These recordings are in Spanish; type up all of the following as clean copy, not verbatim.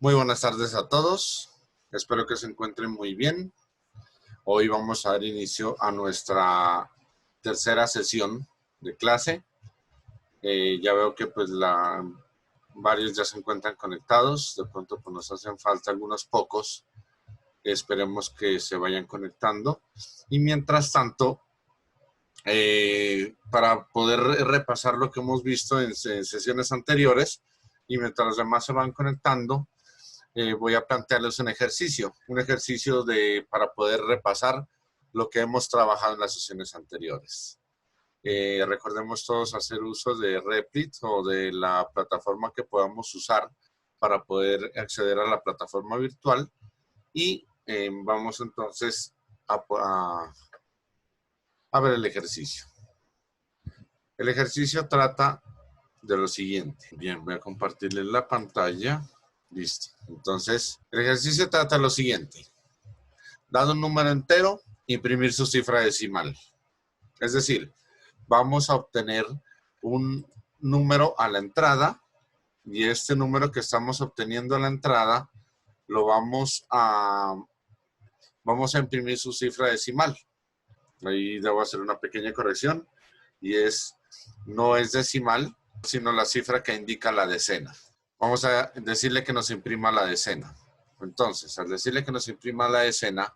Muy buenas tardes a todos. Espero que se encuentren muy bien. Hoy vamos a dar inicio a nuestra tercera sesión de clase. Ya veo que varios ya se encuentran conectados. De pronto pues, nos hacen falta algunos pocos. Esperemos que se vayan conectando. Y mientras tanto, para poder repasar lo que hemos visto en sesiones anteriores y mientras los demás se van conectando, voy a plantearles un ejercicio para poder repasar lo que hemos trabajado en las sesiones anteriores. Recordemos todos hacer uso de Replit o de la plataforma que podamos usar para poder acceder a la plataforma virtual y vamos entonces a ver el ejercicio. El ejercicio trata de lo siguiente. Bien, voy a compartirles la pantalla. Listo. Entonces, el ejercicio trata de lo siguiente. Dado un número entero, imprimir su cifra decimal. Es decir, vamos a obtener un número a la entrada y este número que estamos obteniendo a la entrada lo vamos a imprimir su cifra decimal. Ahí debo hacer una pequeña corrección y no es decimal, sino la cifra que indica la decena. Vamos a decirle que nos imprima la decena. Entonces, al decirle que nos imprima la decena,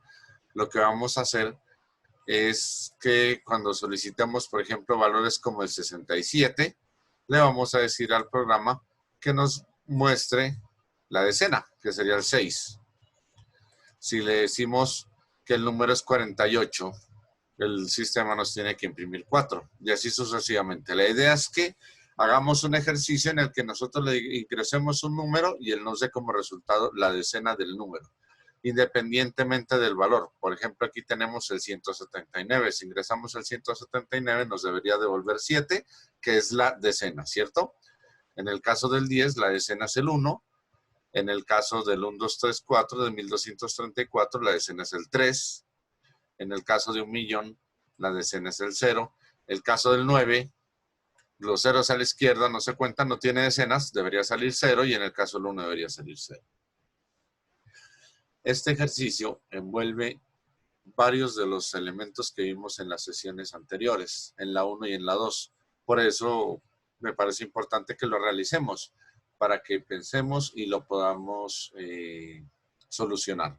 lo que vamos a hacer es que cuando solicitemos, por ejemplo, valores como el 67, le vamos a decir al programa que nos muestre la decena, que sería el 6. Si le decimos que el número es 48, el sistema nos tiene que imprimir 4 y así sucesivamente. La idea es que hagamos un ejercicio en el que nosotros le ingresemos un número y él nos dé como resultado la decena del número, independientemente del valor. Por ejemplo, aquí tenemos el 179. Si ingresamos el 179, nos debería devolver 7, que es la decena, ¿cierto? En el caso del 10, la decena es el 1. En el caso del 1, 2, 3, 4, de 1234, la decena es el 3. En el caso de 1.000.000, la decena es el 0. El caso del 9, los ceros a la izquierda no se cuentan, no tiene decenas, debería salir 0, y en el caso del 1 debería salir 0. Este ejercicio envuelve varios de los elementos que vimos en las sesiones anteriores, en la 1 y en la 2. Por eso me parece importante que lo realicemos, para que pensemos y lo podamos solucionar.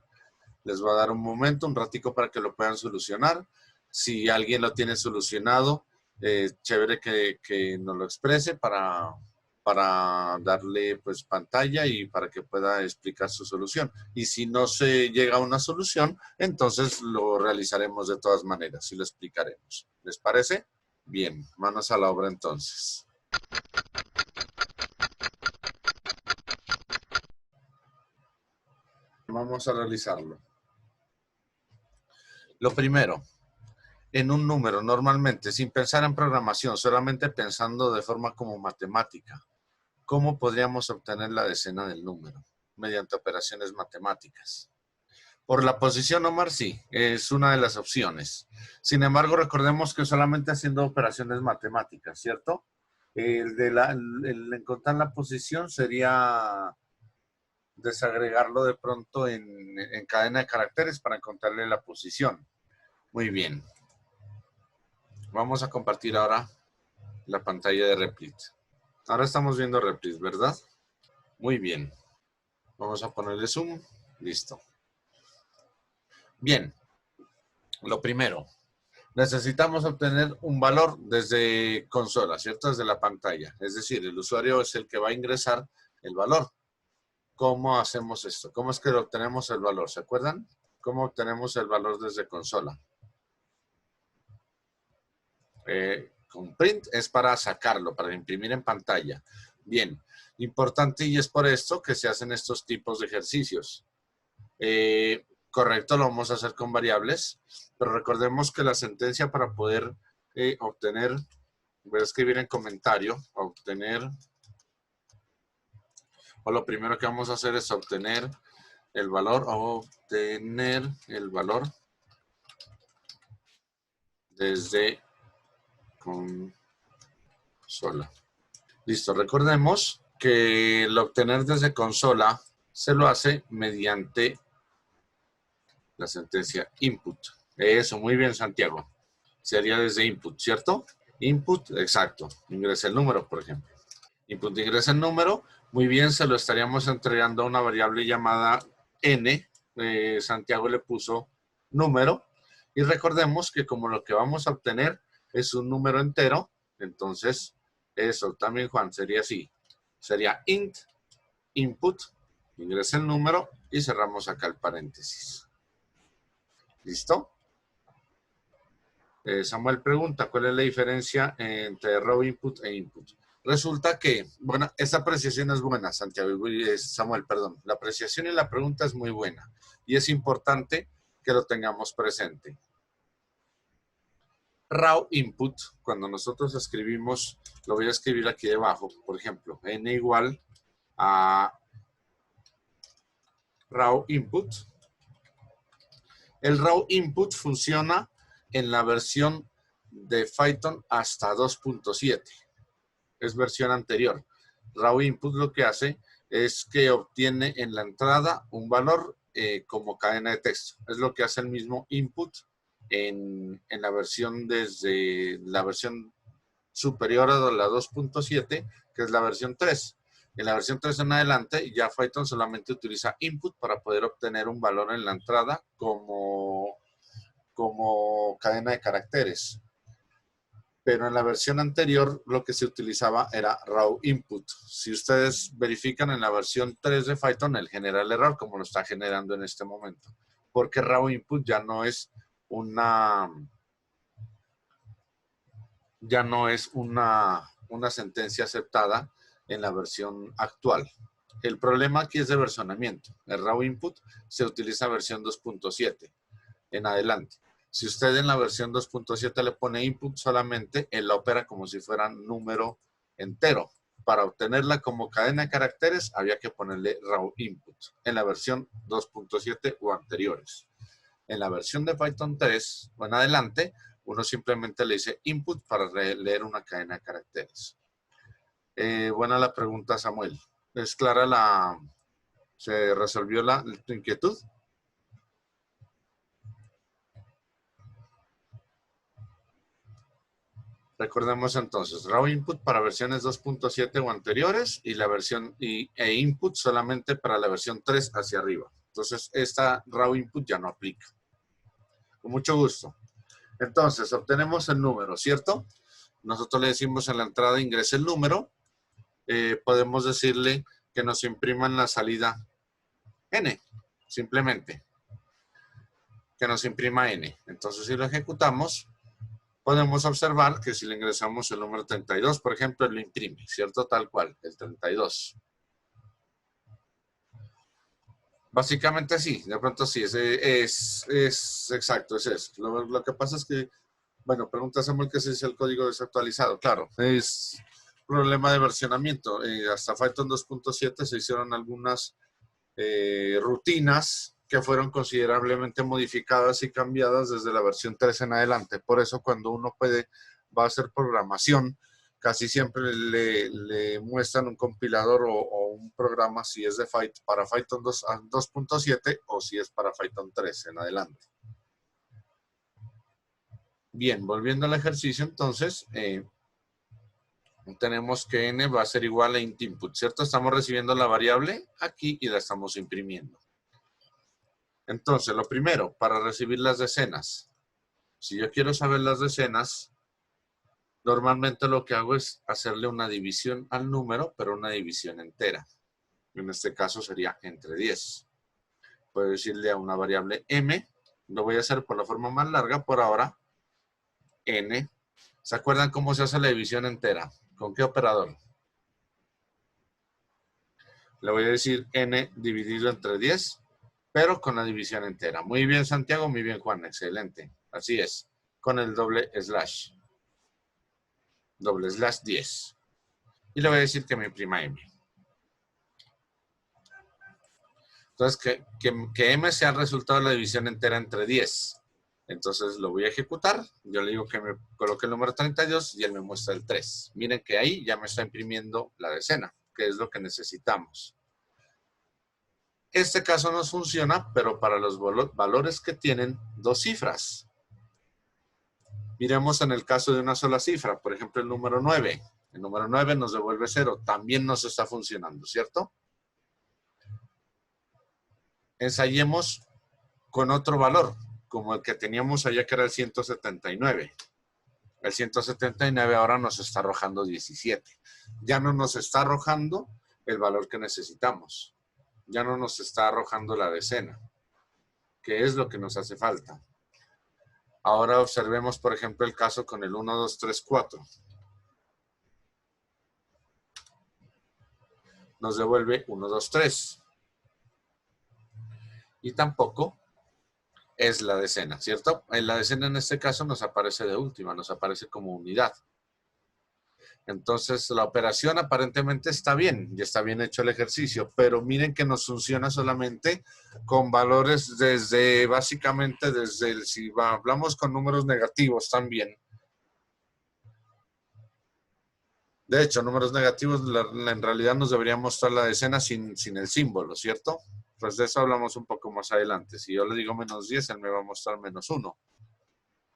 Les voy a dar un momento, un ratico para que lo puedan solucionar. Si alguien lo tiene solucionado, chévere que nos lo exprese para darle pues pantalla y para que pueda explicar su solución. Y si no se llega a una solución, entonces lo realizaremos de todas maneras y lo explicaremos. ¿Les parece? Bien, manos a la obra entonces. Vamos a realizarlo. Lo primero, en un número normalmente, sin pensar en programación, solamente pensando de forma como matemática, ¿cómo podríamos obtener la decena del número? Mediante operaciones matemáticas. Por la posición, Omar, sí, es una de las opciones. Sin embargo, recordemos que solamente haciendo operaciones matemáticas, ¿cierto? El encontrar la posición sería desagregarlo de pronto en cadena de caracteres para encontrarle la posición. Muy bien. Vamos a compartir ahora la pantalla de Replit. Ahora estamos viendo Replit, ¿verdad? Muy bien. Vamos a ponerle zoom. Listo. Bien. Lo primero, necesitamos obtener un valor desde consola, ¿cierto? Desde la pantalla. Es decir, el usuario es el que va a ingresar el valor. ¿Cómo hacemos esto? ¿Cómo es que obtenemos el valor? ¿Se acuerdan? ¿Cómo obtenemos el valor desde consola? Con print es para sacarlo, para imprimir en pantalla. Bien, importante, y es por esto que se hacen estos tipos de ejercicios. Correcto, lo vamos a hacer con variables, pero recordemos que la sentencia para poder obtener, voy a escribir en comentario, obtener, o lo primero que vamos a hacer es obtener el valor desde consola. Listo, recordemos que el obtener desde consola se lo hace mediante la sentencia input. Eso, muy bien, Santiago. Sería desde input, ¿cierto? Input, exacto. Ingresa el número, por ejemplo. Input ingresa el número. Muy bien, se lo estaríamos entregando a una variable llamada n. Santiago le puso número. Y recordemos que como lo que vamos a obtener es un número entero, entonces eso también, Juan, sería así. Sería int, input, ingresa el número y cerramos acá el paréntesis. ¿Listo? Samuel pregunta, ¿cuál es la diferencia entre raw input e input? Resulta que, bueno, esta apreciación es buena, Samuel, perdón. La apreciación y la pregunta es muy buena y es importante que lo tengamos presente. Raw input, cuando nosotros escribimos, lo voy a escribir aquí debajo, por ejemplo, n igual a raw input. El raw input funciona en la versión de Python hasta 2.7. Es versión anterior. Raw input lo que hace es que obtiene en la entrada un valor como cadena de texto. Es lo que hace el mismo input en la versión desde la versión superior a la 2.7, que es la versión 3. En la versión 3 en adelante, ya Python solamente utiliza input para poder obtener un valor en la entrada como cadena de caracteres. Pero en la versión anterior lo que se utilizaba era raw input. Si ustedes verifican en la versión 3 de Python, él genera el error como lo está generando en este momento. Porque raw input ya no es una sentencia aceptada en la versión actual. El problema aquí es de versionamiento. El raw input se utiliza versión 2.7 en adelante. Si usted en la versión 2.7 le pone input solamente, él la opera como si fuera un número entero. Para obtenerla como cadena de caracteres, había que ponerle raw input en la versión 2.7 o anteriores. En la versión de Python 3 o en adelante, uno simplemente le dice input para leer una cadena de caracteres. Buena la pregunta, Samuel. ¿Es clara se resolvió tu inquietud? Recordemos entonces, raw input para versiones 2.7 o anteriores y la versión e input solamente para la versión 3 hacia arriba. Entonces, esta raw input ya no aplica. Con mucho gusto. Entonces, obtenemos el número, ¿cierto? Nosotros le decimos en la entrada ingrese el número. Podemos decirle que nos imprima en la salida n, simplemente. Que nos imprima n. Entonces, si lo ejecutamos, podemos observar que si le ingresamos el número 32, por ejemplo, lo imprime, ¿cierto? Tal cual, el 32. Básicamente sí, de pronto sí, es exacto, es eso. Lo que pasa es que, bueno, pregunta Samuel que si es el código desactualizado. Claro, es problema de versionamiento. Hasta Python 2.7 se hicieron algunas rutinas que fueron considerablemente modificadas y cambiadas desde la versión 3 en adelante. Por eso cuando uno va a hacer programación, casi siempre le muestran un compilador o un programa si es para Python 2.7 o si es para Python 3 en adelante. Bien, volviendo al ejercicio, entonces, tenemos que n va a ser igual a int input, ¿cierto? Estamos recibiendo la variable aquí y la estamos imprimiendo. Entonces, lo primero, para recibir las decenas. Si yo quiero saber las decenas, normalmente lo que hago es hacerle una división al número, pero una división entera. En este caso sería entre 10. Puedo decirle a una variable m, lo voy a hacer por la forma más larga por ahora, n. ¿Se acuerdan cómo se hace la división entera? ¿Con qué operador? Le voy a decir n dividido entre 10, pero con la división entera. Muy bien, Santiago, muy bien, Juan, excelente. Así es, con el doble slash 10. Y le voy a decir que me imprima m. Entonces, que m sea el resultado de la división entera entre 10. Entonces lo voy a ejecutar. Yo le digo que me coloque el número 32 y él me muestra el 3. Miren que ahí ya me está imprimiendo la decena, que es lo que necesitamos. Este caso nos funciona, pero para los valores que tienen dos cifras. Miremos en el caso de una sola cifra, por ejemplo, el número 9. El número 9 nos devuelve 0. También nos está funcionando, ¿cierto? Ensayemos con otro valor, como el que teníamos allá, que era el 179. El 179 ahora nos está arrojando 17. Ya no nos está arrojando el valor que necesitamos. Ya no nos está arrojando la decena, que es lo que nos hace falta. Ahora observemos, por ejemplo, el caso con el 1, 2, 3, 4. Nos devuelve 1, 2, 3. Y tampoco es la decena, ¿cierto? En la decena en este caso nos aparece de última, nos aparece como unidad. Entonces la operación aparentemente está bien, y está bien hecho el ejercicio, pero miren que nos funciona solamente con valores desde, básicamente desde el, si hablamos con números negativos también. De hecho, números negativos en realidad nos deberían mostrar la decena sin el símbolo, ¿cierto? Pues de eso hablamos un poco más adelante. Si yo le digo menos 10, él me va a mostrar menos 1.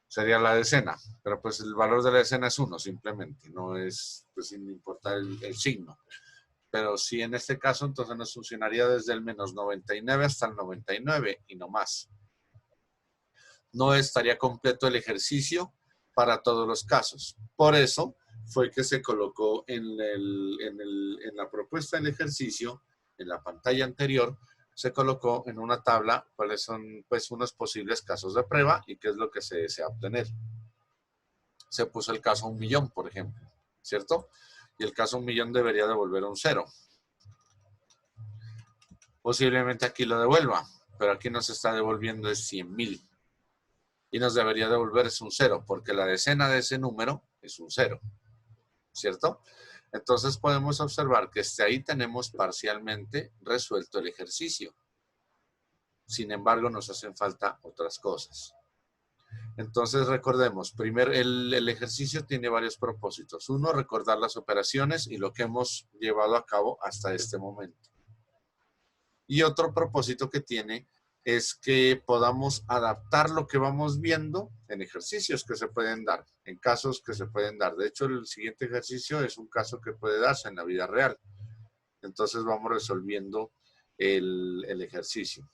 Sería la decena, pero pues el valor de la decena es 1 simplemente, no es, pues sin importar el signo. Pero si en este caso, entonces nos funcionaría desde el menos 99 hasta el 99 y no más. No estaría completo el ejercicio para todos los casos. Por eso fue que se colocó en la propuesta del ejercicio, en la pantalla anterior, se colocó en una tabla cuáles son pues unos posibles casos de prueba y qué es lo que se desea obtener. Se puso el caso 1.000.000, por ejemplo, ¿cierto? Y el caso 1.000.000 debería devolver un 0. Posiblemente aquí lo devuelva, pero aquí nos está devolviendo es 100.000. Y nos debería devolver es un 0, porque la decena de ese número es un 0, ¿cierto? Entonces podemos observar que hasta ahí tenemos parcialmente resuelto el ejercicio. Sin embargo, nos hacen falta otras cosas. Entonces recordemos, primero el ejercicio tiene varios propósitos. Uno, recordar las operaciones y lo que hemos llevado a cabo hasta este momento. Y otro propósito que tiene es que podamos adaptar lo que vamos viendo en ejercicios que se pueden dar, en casos que se pueden dar. De hecho, el siguiente ejercicio es un caso que puede darse en la vida real. Entonces vamos resolviendo el ejercicio.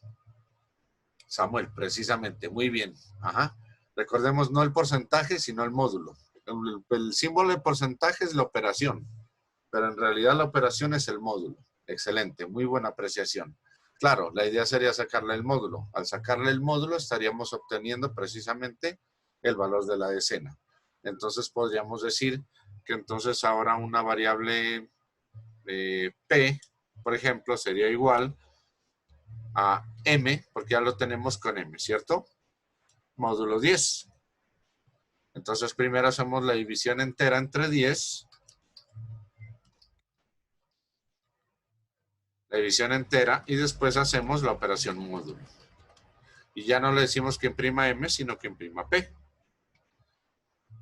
Samuel, precisamente, muy bien. Ajá. Recordemos no el porcentaje, sino el módulo. El símbolo de porcentaje es la operación, pero en realidad la operación es el módulo. Excelente, muy buena apreciación. Claro, la idea sería sacarle el módulo. Al sacarle el módulo estaríamos obteniendo precisamente el valor de la decena. Entonces podríamos decir que entonces ahora una variable P, por ejemplo, sería igual a M, porque ya lo tenemos con M, ¿cierto? Módulo 10. Entonces primero hacemos la división entera entre 10. La división entera y después hacemos la operación módulo. Y ya no le decimos que imprima M, sino que imprima P.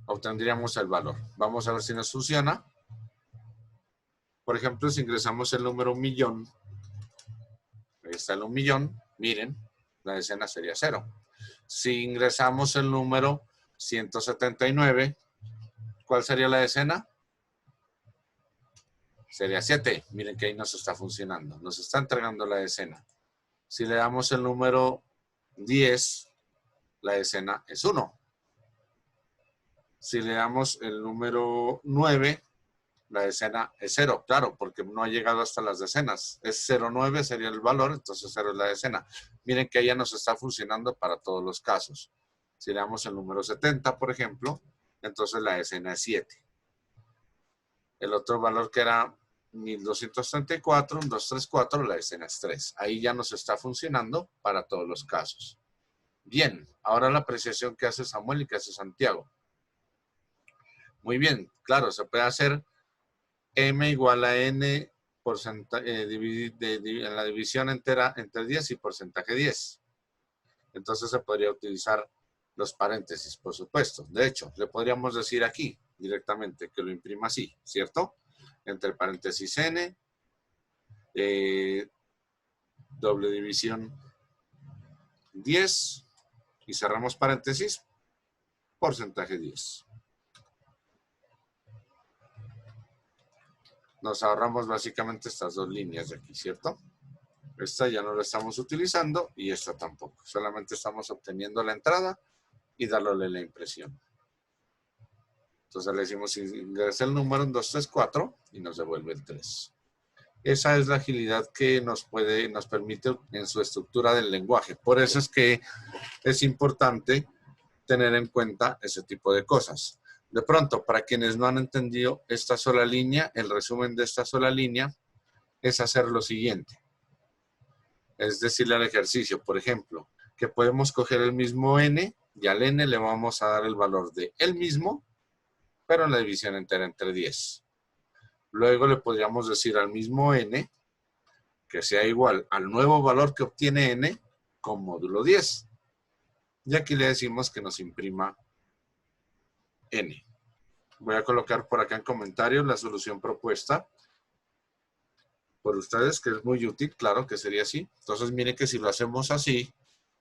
Obtendríamos el valor. Vamos a ver si nos funciona. Por ejemplo, si ingresamos el número 1.000.000, ahí está el 1.000.000, miren, la decena sería 0. Si ingresamos el número 179, ¿cuál sería la decena? Sería 7. Miren que ahí nos está funcionando. Nos está entregando la decena. Si le damos el número 10, la decena es 1. Si le damos el número 9, la decena es 0. Claro, porque no ha llegado hasta las decenas. Es 0,9 sería el valor, entonces 0 es la decena. Miren que ya nos está funcionando para todos los casos. Si le damos el número 70, por ejemplo, entonces la decena es 7. El otro valor que era 1234, 234, la decena es 3. Ahí ya nos está funcionando para todos los casos. Bien, ahora la apreciación que hace Samuel y que hace Santiago. Muy bien, claro, se puede hacer M igual a N en la división entera entre 10 y porcentaje 10. Entonces se podría utilizar los paréntesis, por supuesto. De hecho, le podríamos decir aquí directamente que lo imprima así, ¿cierto? Entre paréntesis N, doble división 10 y cerramos paréntesis, porcentaje 10. Nos ahorramos básicamente estas dos líneas de aquí, ¿cierto? Esta ya no la estamos utilizando y esta tampoco. Solamente estamos obteniendo la entrada y dándole la impresión. Entonces le decimos ingresa el número en 234 y nos devuelve el 3. Esa es la agilidad que nos permite en su estructura del lenguaje. Por eso es que es importante tener en cuenta ese tipo de cosas. De pronto, para quienes no han entendido esta sola línea, el resumen de esta sola línea es hacer lo siguiente. Es decirle al ejercicio, por ejemplo, que podemos coger el mismo n y al n le vamos a dar el valor de el mismo, pero en la división entera entre 10. Luego le podríamos decir al mismo n que sea igual al nuevo valor que obtiene n con módulo 10. Y aquí le decimos que nos imprima n. Voy a colocar por acá en comentarios la solución propuesta por ustedes, que es muy útil, claro que sería así. Entonces miren que si lo hacemos así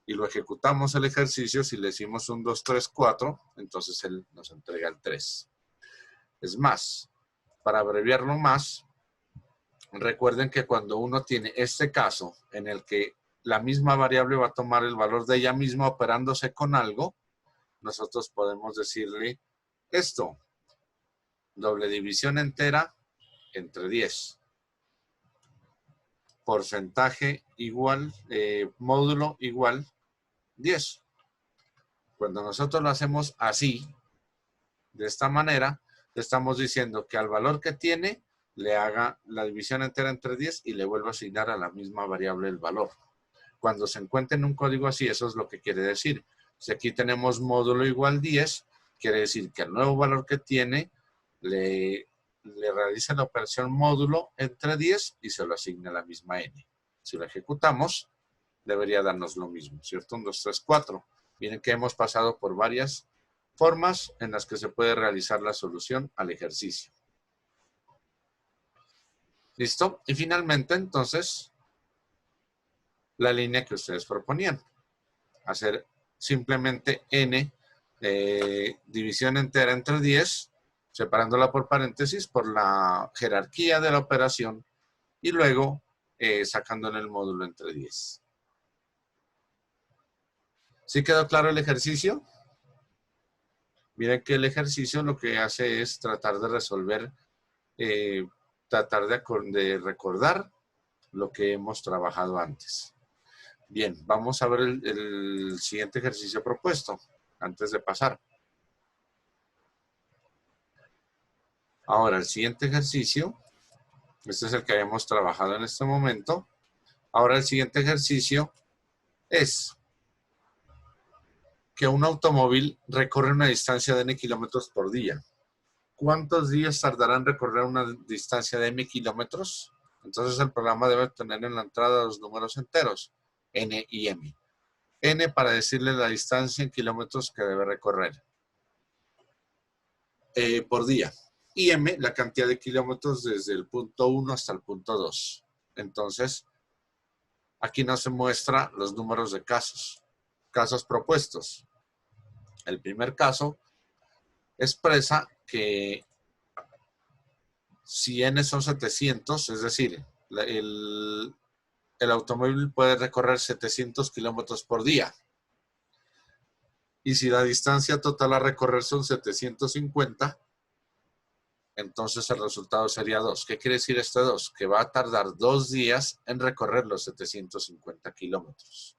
y lo ejecutamos el ejercicio, si le decimos 1, 2, 3, 4, entonces él nos entrega el 3. Es más, para abreviarlo más, recuerden que cuando uno tiene este caso en el que la misma variable va a tomar el valor de ella misma operándose con algo, nosotros podemos decirle esto, doble división entera entre 10. Porcentaje igual, módulo igual 10. Cuando nosotros lo hacemos así, de esta manera, le estamos diciendo que al valor que tiene, le haga la división entera entre 10 y le vuelva a asignar a la misma variable el valor. Cuando se encuentre en un código así, eso es lo que quiere decir. Si aquí tenemos módulo igual 10, quiere decir que al nuevo valor que tiene, le realiza la operación módulo entre 10 y se lo asigna a la misma n. Si lo ejecutamos, debería darnos lo mismo, ¿cierto? 1, 2, 3, 4. Miren que hemos pasado por varias formas en las que se puede realizar la solución al ejercicio. ¿Listo? Y finalmente, entonces, la línea que ustedes proponían. Hacer simplemente n división entera entre 10, separándola por paréntesis por la jerarquía de la operación y luego sacándole el módulo entre 10. ¿Sí quedó claro el ejercicio? Miren que el ejercicio lo que hace es tratar de resolver, tratar de recordar lo que hemos trabajado antes. Bien, vamos a ver el siguiente ejercicio propuesto antes de pasar. Ahora, el siguiente ejercicio, este es el que habíamos trabajado en este momento. Ahora el siguiente ejercicio es que un automóvil recorre una distancia de n kilómetros por día. ¿Cuántos días tardará en recorrer una distancia de m kilómetros? Entonces el programa debe tener en la entrada los números enteros, n y m. N para decirle la distancia en kilómetros que debe recorrer por día. Y m, la cantidad de kilómetros desde el punto 1 hasta el punto 2. Entonces, aquí nos muestra los números de casos propuestos. El primer caso expresa que si n son 700, es decir, el automóvil puede recorrer 700 kilómetros por día. Y si la distancia total a recorrer son 750, entonces el resultado sería 2. ¿Qué quiere decir este 2? Que va a tardar 2 días en recorrer los 750 kilómetros.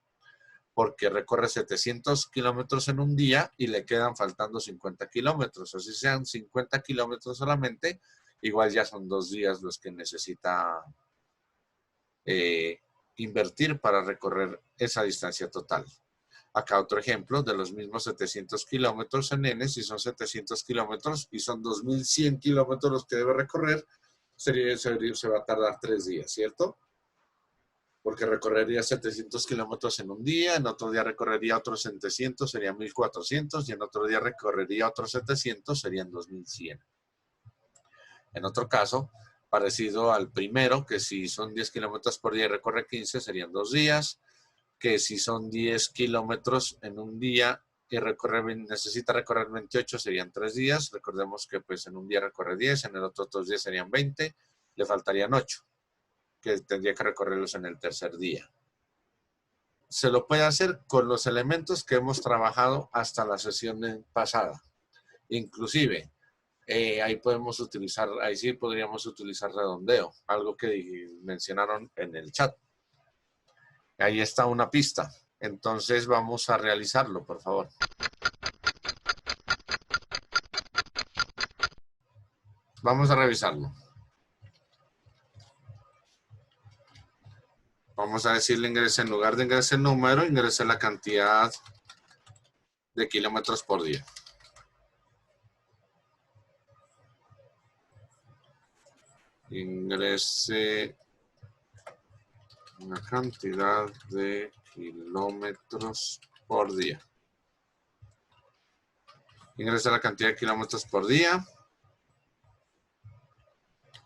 Porque recorre 700 kilómetros en un día y le quedan faltando 50 kilómetros. Así sean 50 kilómetros solamente, igual ya son 2 días los que necesita invertir para recorrer esa distancia total. Acá otro ejemplo de los mismos 700 kilómetros en n, si son 700 kilómetros y son 2100 kilómetros los que debe recorrer, se va a tardar 3 días, ¿cierto? Porque recorrería 700 kilómetros en un día, en otro día recorrería otros 700, serían 1400, y en otro día recorrería otros 700, serían 2100. En otro caso, Parecido al primero, que si son 10 kilómetros por día y recorre 15, serían 2 días. Que si son 10 kilómetros en un día y necesita recorrer 28, serían 3 días. Recordemos que pues en un día recorre 10, en el otro 2 días serían 20, le faltarían 8, que tendría que recorrerlos en el tercer día. Se lo puede hacer con los elementos que hemos trabajado hasta la sesión pasada. Inclusive, ahí podemos utilizar, ahí sí podríamos utilizar redondeo, algo que mencionaron en el chat. Ahí está una pista. Entonces vamos a realizarlo, por favor. Vamos a revisarlo. Vamos a decirle ingrese, en lugar de ingrese el número, ingrese la cantidad de kilómetros por día. Ingrese una cantidad de kilómetros por día. Ingresa la cantidad de kilómetros por día.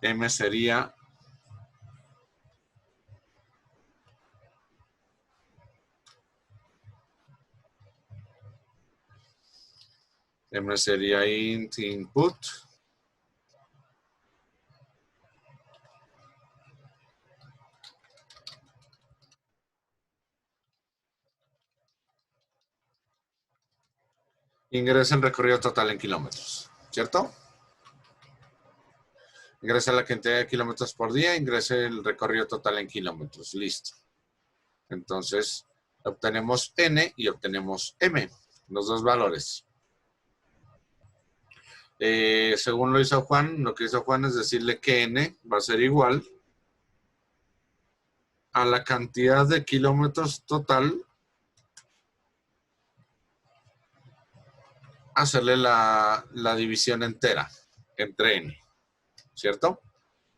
M sería input. Ingresa el recorrido total en kilómetros, ¿cierto? Ingresa la cantidad de kilómetros por día, ingrese el recorrido total en kilómetros. Listo. Entonces, obtenemos N y obtenemos M, los dos valores. Según lo hizo Juan, lo que hizo Juan es decirle que N va a ser igual a la cantidad de kilómetros total, hacerle la división entera entre N, ¿cierto?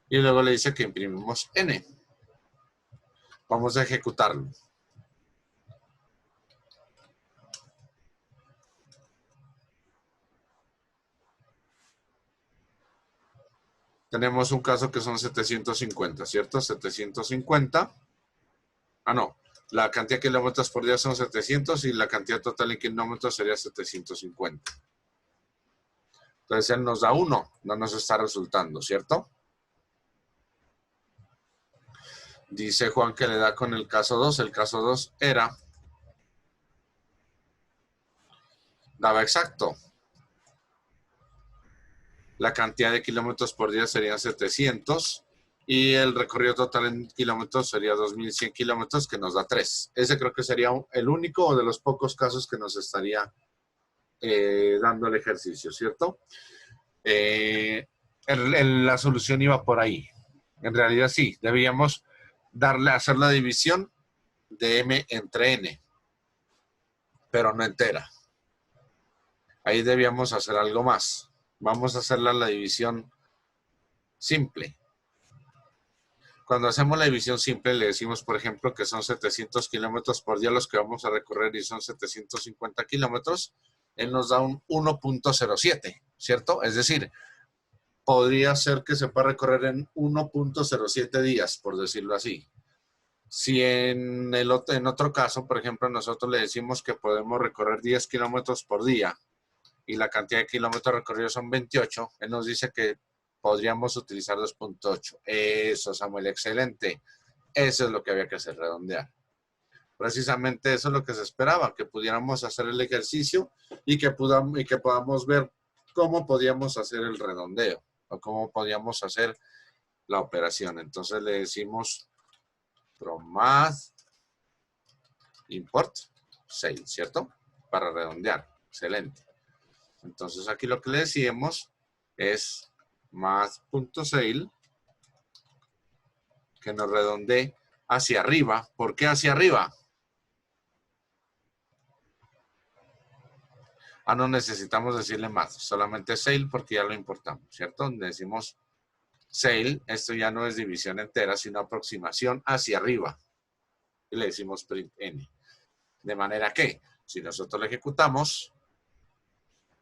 Y luego le dice que imprimimos N. Vamos a ejecutarlo. Tenemos un caso que son 750, ¿cierto? 750. Ah, no. La cantidad de kilómetros por día son 700 y la cantidad total en kilómetros sería 750. Entonces él nos da 1, no nos está resultando, ¿cierto? Dice Juan que le da con el caso 2. El caso 2 daba exacto. La cantidad de kilómetros por día sería 700 y el recorrido total en kilómetros sería 2100 kilómetros, que nos da 3. Ese creo que sería el único o de los pocos casos que nos estaría dando el ejercicio, ¿cierto? La solución iba por ahí. En realidad sí, debíamos hacer la división de M entre N, pero no entera. Ahí debíamos hacer algo más. Vamos a hacer la división simple. Cuando hacemos la división simple, le decimos, por ejemplo, que son 700 kilómetros por día los que vamos a recorrer y son 750 kilómetros, él nos da un 1.07, ¿cierto? Es decir, podría ser que se pueda recorrer en 1.07 días, por decirlo así. Si en otro caso, por ejemplo, nosotros le decimos que podemos recorrer 10 kilómetros por día y la cantidad de kilómetros recorridos son 28, él nos dice que podríamos utilizar 2.8. Eso, Samuel, excelente. Eso es lo que había que hacer, redondear. Precisamente eso es lo que se esperaba, que pudiéramos hacer el ejercicio y que podamos ver cómo podíamos hacer el redondeo o cómo podíamos hacer la operación. Entonces le decimos from math import sale, ¿cierto? Para redondear. Excelente. Entonces aquí lo que le decimos es math.sale, que nos redondee hacia arriba. ¿Por qué hacia arriba? No necesitamos decirle math, solamente sale porque ya lo importamos, ¿cierto? Le decimos sale, esto ya no es división entera, sino aproximación hacia arriba. Y le decimos print n. De manera que, si nosotros lo ejecutamos,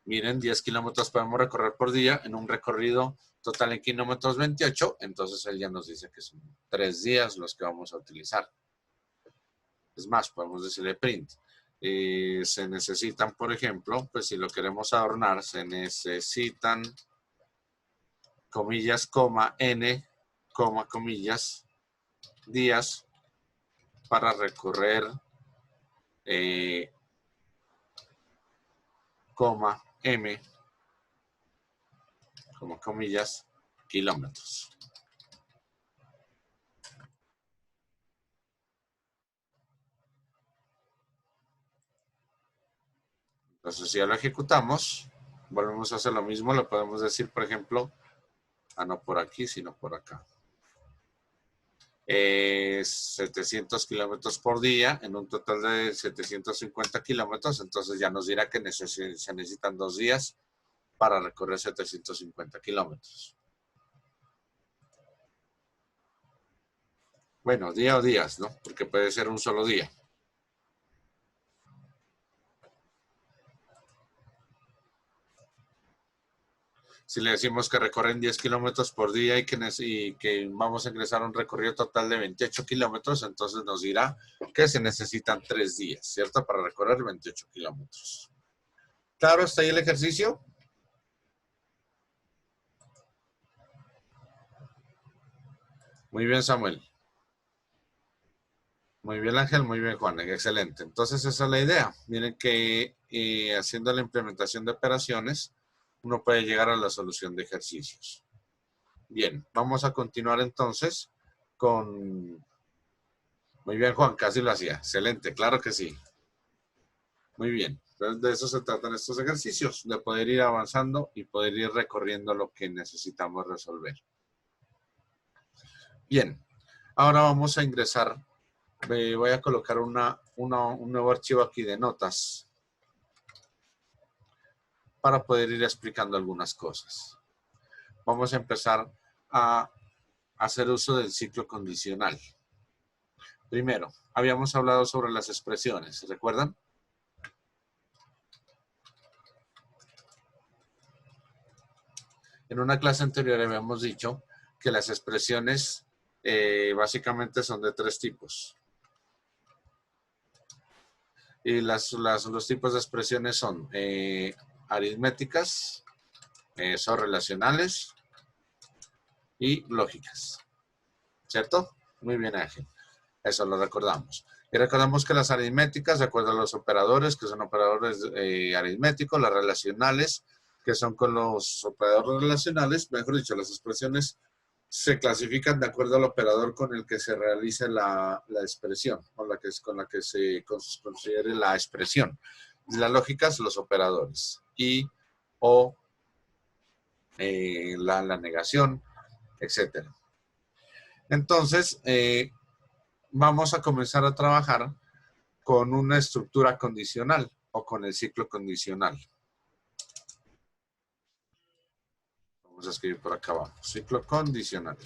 Miren, 10 kilómetros podemos recorrer por día en un recorrido total en kilómetros 28. Entonces él ya nos dice que son 3 días los que vamos a utilizar. Es más, podemos decirle print. Se necesitan, por ejemplo, pues si lo queremos adornar, se necesitan comillas, coma, n, coma, comillas, días para recorrer, coma, m, coma, comillas, kilómetros. Entonces, si ya lo ejecutamos, volvemos a hacer lo mismo. Lo podemos decir, por ejemplo, no por aquí, sino por acá. 700 kilómetros por día en un total de 750 kilómetros. Entonces ya nos dirá que se necesitan 2 días para recorrer 750 kilómetros. Bueno, día o días, ¿no? Porque puede ser un solo día. Si le decimos que recorren 10 kilómetros por día y que vamos a ingresar a un recorrido total de 28 kilómetros, entonces nos dirá que se necesitan 3 días, ¿cierto? Para recorrer 28 kilómetros. ¿Claro está ahí el ejercicio? Muy bien, Samuel. Muy bien, Ángel. Muy bien, Juan. Excelente. Entonces, esa es la idea. Miren que haciendo la implementación de operaciones, uno puede llegar a la solución de ejercicios. Bien, vamos a continuar entonces con... Muy bien, Juan, casi lo hacía. Excelente, claro que sí. Muy bien. Entonces, de eso se tratan estos ejercicios, de poder ir avanzando y poder ir recorriendo lo que necesitamos resolver. Bien, ahora vamos a ingresar. Voy a colocar un nuevo archivo aquí de notas para poder ir explicando algunas cosas. Vamos a empezar a hacer uso del ciclo condicional. Primero, habíamos hablado sobre las expresiones, ¿recuerdan? En una clase anterior habíamos dicho que las expresiones básicamente son de 3 tipos. Y los tipos de expresiones son aritméticas, son relacionales y lógicas. ¿Cierto? Muy bien, Ángel. Eso lo recordamos. Y recordamos que las aritméticas, de acuerdo a los operadores, que son operadores aritméticos, las relacionales, que son con los operadores relacionales, mejor dicho, las expresiones se clasifican de acuerdo al operador con el que se realice la expresión, con la que se considere la expresión. Las lógicas, los operadores. Y, o, la negación, etc. Entonces, vamos a comenzar a trabajar con una estructura condicional o con el ciclo condicional. Vamos a escribir por acá abajo. Ciclo condicional.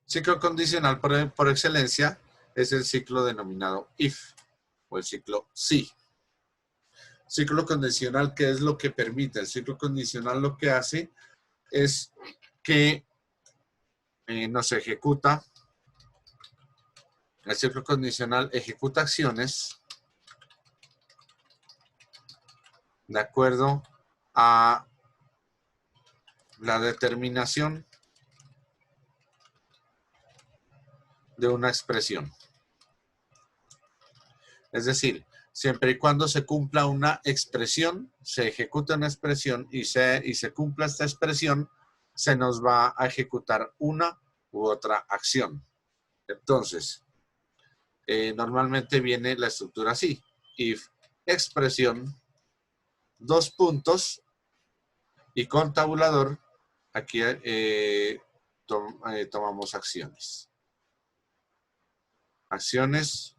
Ciclo condicional por excelencia es el ciclo denominado if o el ciclo si. Ciclo condicional, ¿qué es lo que permite? El ciclo condicional lo que hace es que nos ejecuta, el ciclo condicional ejecuta acciones de acuerdo a la determinación de una expresión. Es decir, siempre y cuando se cumpla una expresión, se ejecuta una expresión y se cumpla esta expresión, se nos va a ejecutar una u otra acción. Entonces, normalmente viene la estructura así. If expresión, 2 puntos, y con tabulador, aquí tomamos acciones. Acciones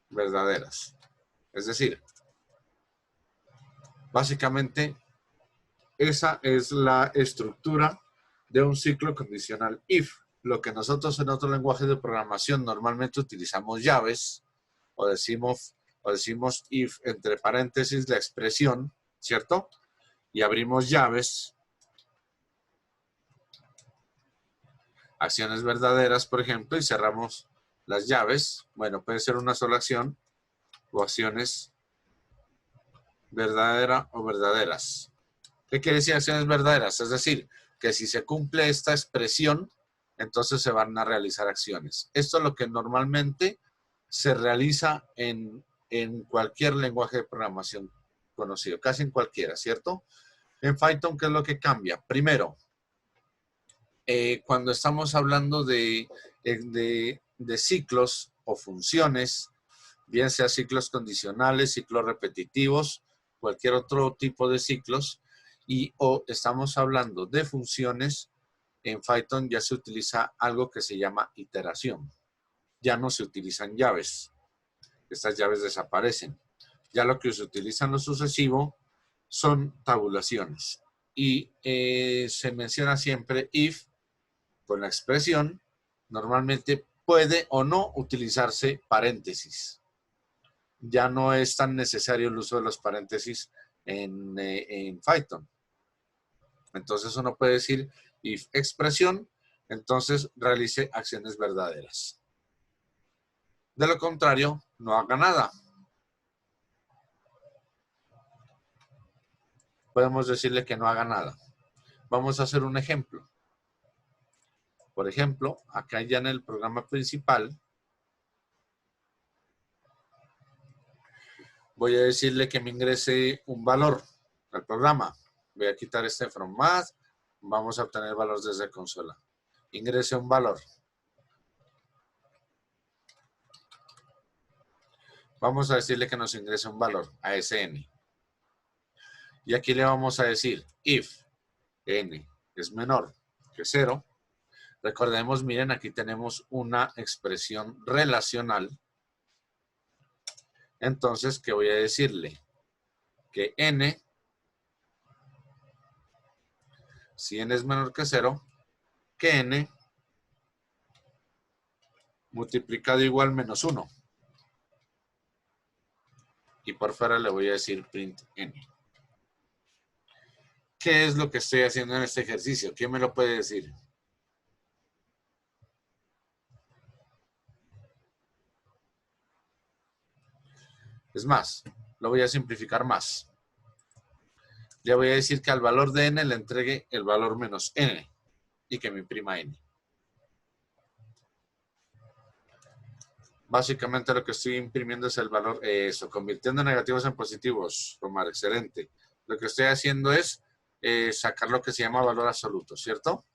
verdaderas. Es decir, básicamente, esa es la estructura de un ciclo condicional if. Lo que nosotros en otros lenguajes de programación normalmente utilizamos llaves o decimos if entre paréntesis la expresión, ¿cierto? Y abrimos llaves, acciones verdaderas, por ejemplo, y cerramos las llaves. Bueno, puede ser una sola acción o acciones verdadera o verdaderas. ¿Qué quiere decir acciones verdaderas? Es decir, que si se cumple esta expresión, entonces se van a realizar acciones. Esto es lo que normalmente se realiza en cualquier lenguaje de programación conocido, casi en cualquiera, ¿cierto? En Python, ¿qué es lo que cambia? Primero, cuando estamos hablando de ciclos o funciones, bien sea ciclos condicionales, ciclos repetitivos, cualquier otro tipo de ciclos, o estamos hablando de funciones, en Python ya se utiliza algo que se llama iteración. Ya no se utilizan llaves. Estas llaves desaparecen. Ya lo que se utiliza en lo sucesivo son tabulaciones. Y se menciona siempre if con la expresión. Normalmente puede o no utilizarse paréntesis. Ya no es tan necesario el uso de los paréntesis en Python. Entonces uno puede decir if expresión, entonces realice acciones verdaderas. De lo contrario, no haga nada. Podemos decirle que no haga nada. Vamos a hacer un ejemplo. Por ejemplo, acá ya en el programa principal, voy a decirle que me ingrese un valor al programa. Voy a quitar este from math. Vamos a obtener valor desde consola. Ingrese un valor. Vamos a decirle que nos ingrese un valor a ese n. Y aquí le vamos a decir if n es menor que 0. Recordemos, miren, aquí tenemos una expresión relacional. Entonces, ¿qué voy a decirle? Que n, si n es menor que 0, que n multiplicado igual menos 1. Y por fuera le voy a decir print n. ¿Qué es lo que estoy haciendo en este ejercicio? ¿Quién me lo puede decir? Es más, lo voy a simplificar más. Le voy a decir que al valor de n le entregue el valor menos n y que me imprima n. Básicamente lo que estoy imprimiendo es el valor, eso, convirtiendo negativos en positivos, Romar, excelente. Lo que estoy haciendo es sacar lo que se llama valor absoluto, ¿cierto?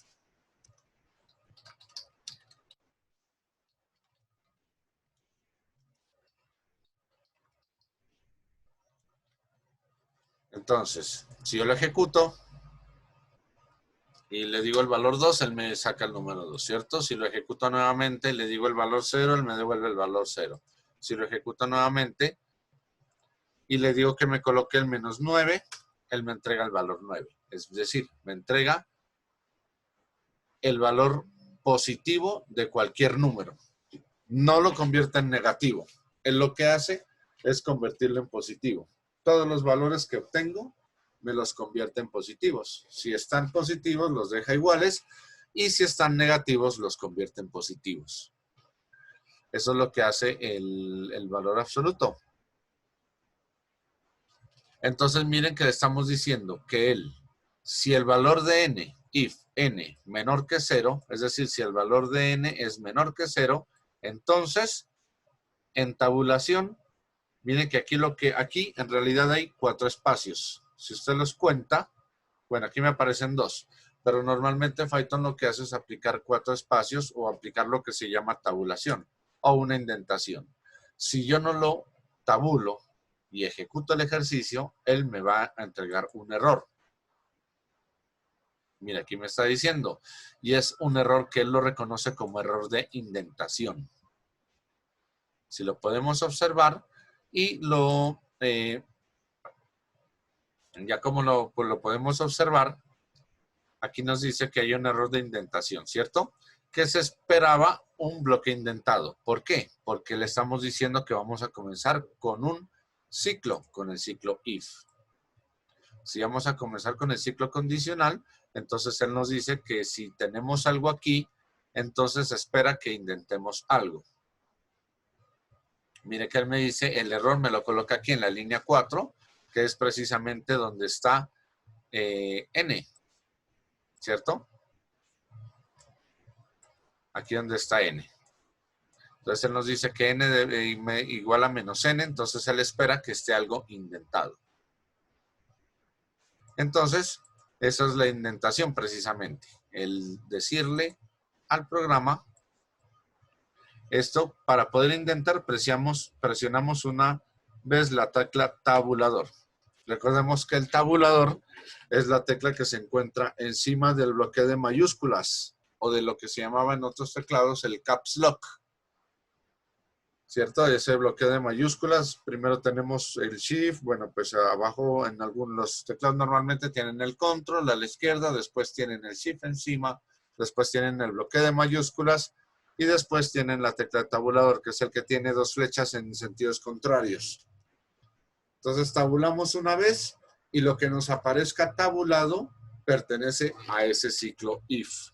Entonces, si yo lo ejecuto y le digo el valor 2, él me saca el número 2, ¿cierto? Si lo ejecuto nuevamente, le digo el valor 0, él me devuelve el valor 0. Si lo ejecuto nuevamente y le digo que me coloque el menos 9, él me entrega el valor 9. Es decir, me entrega el valor positivo de cualquier número. No lo convierte en negativo. Él lo que hace es convertirlo en positivo. Todos los valores que obtengo me los convierte en positivos. Si están positivos, los deja iguales. Y si están negativos, los convierte en positivos. Eso es lo que hace el valor absoluto. Entonces, miren que le estamos diciendo que si el valor de n, if n menor que 0, es decir, si el valor de n es menor que 0, entonces, en tabulación, miren que aquí en realidad hay 4 espacios. Si usted los cuenta, bueno, aquí me aparecen 2, pero normalmente Python lo que hace es aplicar 4 espacios o aplicar lo que se llama tabulación o una indentación. Si yo no lo tabulo y ejecuto el ejercicio, él me va a entregar un error. Mira, aquí me está diciendo, y es un error que él lo reconoce como error de indentación. Si lo podemos observar y ya como lo podemos observar, aquí nos dice que hay un error de indentación, ¿cierto? que se esperaba un bloque indentado. ¿Por qué? Porque le estamos diciendo que vamos a comenzar con un ciclo, con el ciclo if. Si vamos a comenzar con el ciclo condicional, entonces él nos dice que si tenemos algo aquí, entonces espera que indentemos algo. Mire que él me dice, el error me lo coloca aquí en la línea 4, que es precisamente donde está n, ¿cierto? Aquí donde está n. Entonces él nos dice que n igual a menos n, entonces él espera que esté algo indentado. Entonces, esa es la indentación precisamente, el decirle al programa, esto para poder indentar presionamos una vez la tecla tabulador. Recordemos que el tabulador es la tecla que se encuentra encima del bloque de mayúsculas o de lo que se llamaba en otros teclados el caps lock. ¿Cierto? Ese bloqueo de mayúsculas, primero tenemos el shift, bueno, pues abajo en algunos teclados normalmente tienen el control a la izquierda, después tienen el shift encima, después tienen el bloqueo de mayúsculas y después tienen la tecla de tabulador, que es el que tiene dos flechas en sentidos contrarios. Entonces tabulamos una vez y lo que nos aparezca tabulado pertenece a ese ciclo if,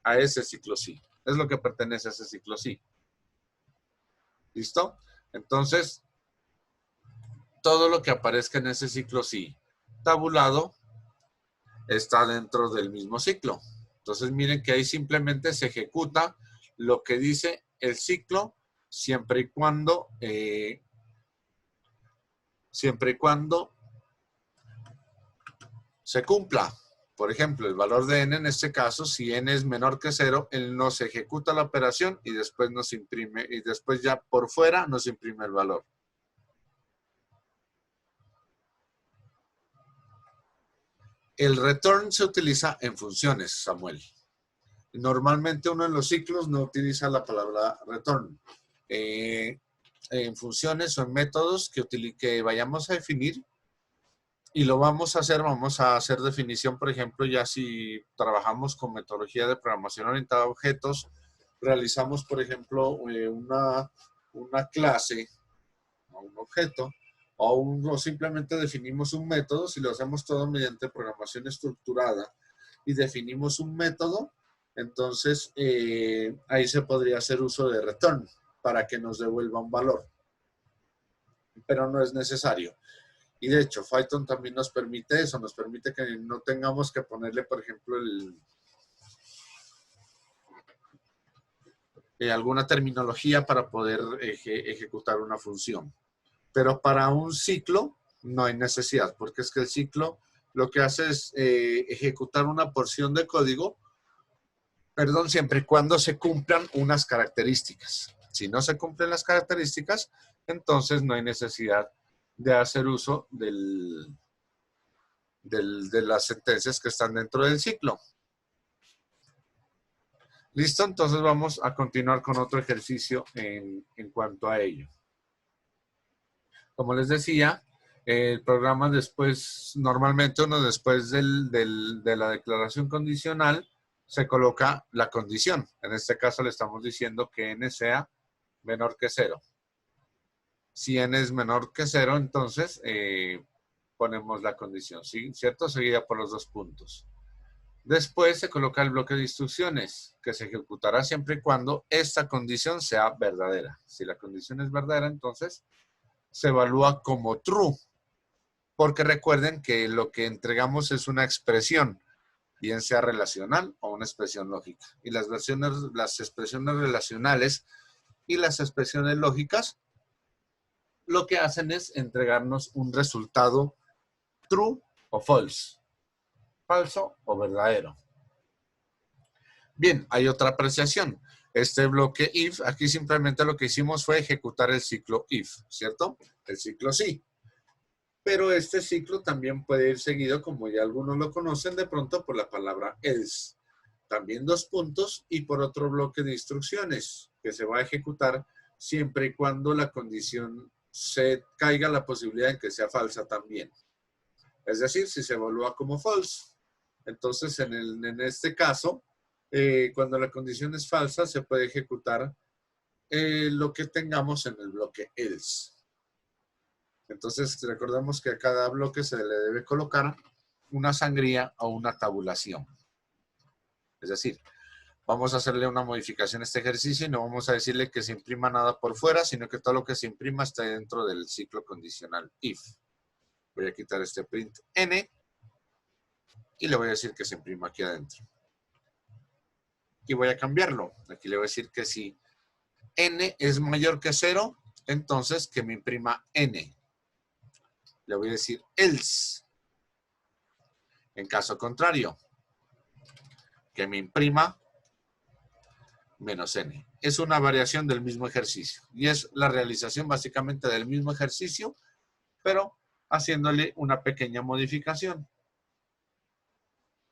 a ese ciclo sí. Es lo que pertenece a ese ciclo sí. ¿Listo? Entonces, todo lo que aparezca en ese ciclo sí tabulado está dentro del mismo ciclo. Entonces, miren que ahí simplemente se ejecuta lo que dice el ciclo siempre y cuando se cumpla. Por ejemplo, el valor de n en este caso, si n es menor que 0, él nos ejecuta la operación y después nos imprime, y después ya por fuera nos imprime el valor. El return se utiliza en funciones, Samuel. Normalmente uno en los ciclos no utiliza la palabra return. En funciones o en métodos que vayamos a definir, y lo vamos a hacer definición, por ejemplo, ya si trabajamos con metodología de programación orientada a objetos, realizamos, por ejemplo, una clase o un objeto, o simplemente definimos un método, si lo hacemos todo mediante programación estructurada y definimos un método, entonces ahí se podría hacer uso de return para que nos devuelva un valor. Pero no es necesario. Y de hecho, Python también nos permite eso, nos permite que no tengamos que ponerle, por ejemplo, alguna terminología para poder ejecutar una función. Pero para un ciclo no hay necesidad, porque es que el ciclo lo que hace es ejecutar una porción de código, siempre y cuando se cumplan unas características. Si no se cumplen las características, entonces no hay necesidad de hacer uso de las sentencias que están dentro del ciclo. ¿Listo? Entonces vamos a continuar con otro ejercicio en cuanto a ello. Como les decía, el programa normalmente uno después de la declaración condicional, se coloca la condición. En este caso le estamos diciendo que n sea menor que 0. Si n es menor que 0, entonces ponemos la condición, ¿sí? ¿Cierto? Seguida por los dos puntos. Después se coloca el bloque de instrucciones, que se ejecutará siempre y cuando esta condición sea verdadera. Si la condición es verdadera, entonces se evalúa como true, porque recuerden que lo que entregamos es una expresión, bien sea relacional o una expresión lógica. Y las expresiones relacionales y las expresiones lógicas lo que hacen es entregarnos un resultado true o false, falso o verdadero. Bien, hay otra apreciación. Este bloque if, aquí simplemente lo que hicimos fue ejecutar el ciclo if, ¿cierto? El ciclo sí. Pero este ciclo también puede ir seguido, como ya algunos lo conocen, de pronto por la palabra else. También dos puntos y por otro bloque de instrucciones que se va a ejecutar siempre y cuando la condición se caiga la posibilidad de que sea falsa también. Es decir, si se evalúa como false, entonces en este caso Cuando la condición es falsa, se puede ejecutar lo que tengamos en el bloque else. Entonces, recordamos que a cada bloque se le debe colocar una sangría o una tabulación. Es decir, vamos a hacerle una modificación a este ejercicio y no vamos a decirle que se imprima nada por fuera, sino que todo lo que se imprima está dentro del ciclo condicional if. Voy a quitar este print n y le voy a decir que se imprima aquí adentro. Y voy a cambiarlo. Aquí le voy a decir que si n es mayor que 0, entonces que me imprima n. Le voy a decir else. En caso contrario, que me imprima menos n. Es una variación del mismo ejercicio. Y es la realización básicamente del mismo ejercicio, pero haciéndole una pequeña modificación.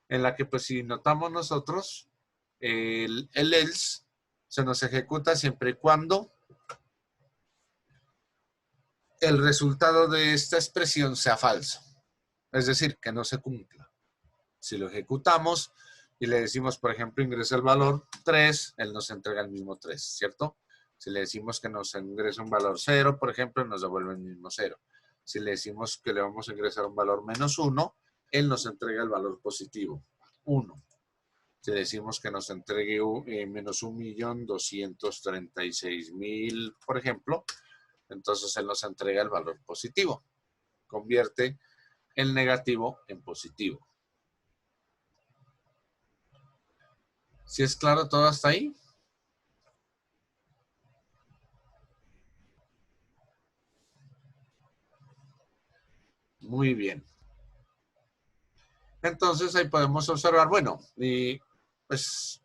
En la que, pues, si notamos nosotros, el else se nos ejecuta siempre y cuando el resultado de esta expresión sea falso. Es decir, que no se cumpla. Si lo ejecutamos y le decimos, por ejemplo, ingresa el valor 3, él nos entrega el mismo 3, ¿cierto? Si le decimos que nos ingresa un valor 0, por ejemplo, nos devuelve el mismo 0. Si le decimos que le vamos a ingresar un valor menos 1, él nos entrega el valor positivo, 1. Si le decimos que nos entregue menos 1.236.000, por ejemplo, entonces él nos entrega el valor positivo. Convierte el negativo en positivo. ¿Sí es claro todo hasta ahí? Muy bien. Entonces ahí podemos observar, bueno, y pues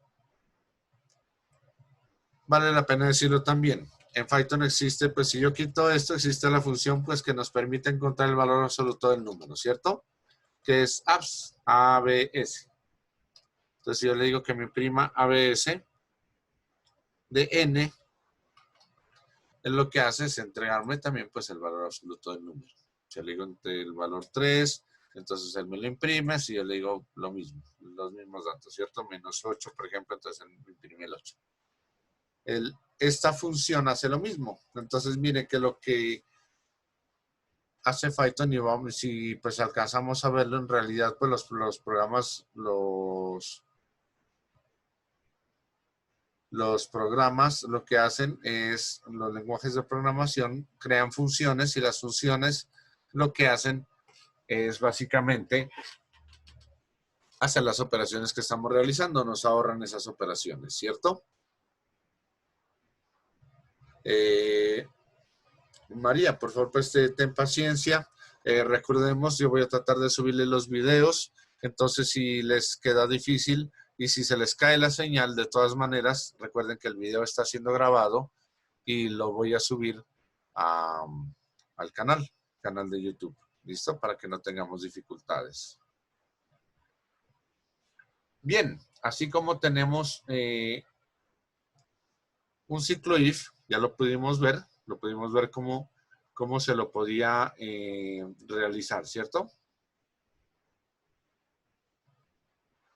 vale la pena decirlo también. En Python existe, pues si yo quito esto, existe la función pues que nos permite encontrar el valor absoluto del número, ¿cierto? Que es abs, ABS. Entonces si yo le digo que me imprima ABS de n, él lo que hace es entregarme también pues el valor absoluto del número. Si yo le digo entre el valor 3, entonces él me lo imprime. Si yo le digo lo mismo, los mismos datos, ¿cierto? Menos 8, por ejemplo, entonces él me imprime el 8. Esta función hace lo mismo. Entonces, mire que lo que hace Python, y vamos, si pues alcanzamos a verlo, en realidad pues los programas, los programas lo que hacen es, los lenguajes de programación crean funciones, y las funciones lo que hacen es básicamente hacer las operaciones que estamos realizando, nos ahorran esas operaciones, ¿cierto? María, por favor, pues ten paciencia. Recordemos, yo voy a tratar de subirle los videos, entonces si les queda difícil y si se les cae la señal, de todas maneras, recuerden que el video está siendo grabado y lo voy a subir al canal de YouTube. ¿Listo? Para que no tengamos dificultades. Bien, así como tenemos un ciclo if, ya lo pudimos ver cómo se lo podía realizar, ¿cierto?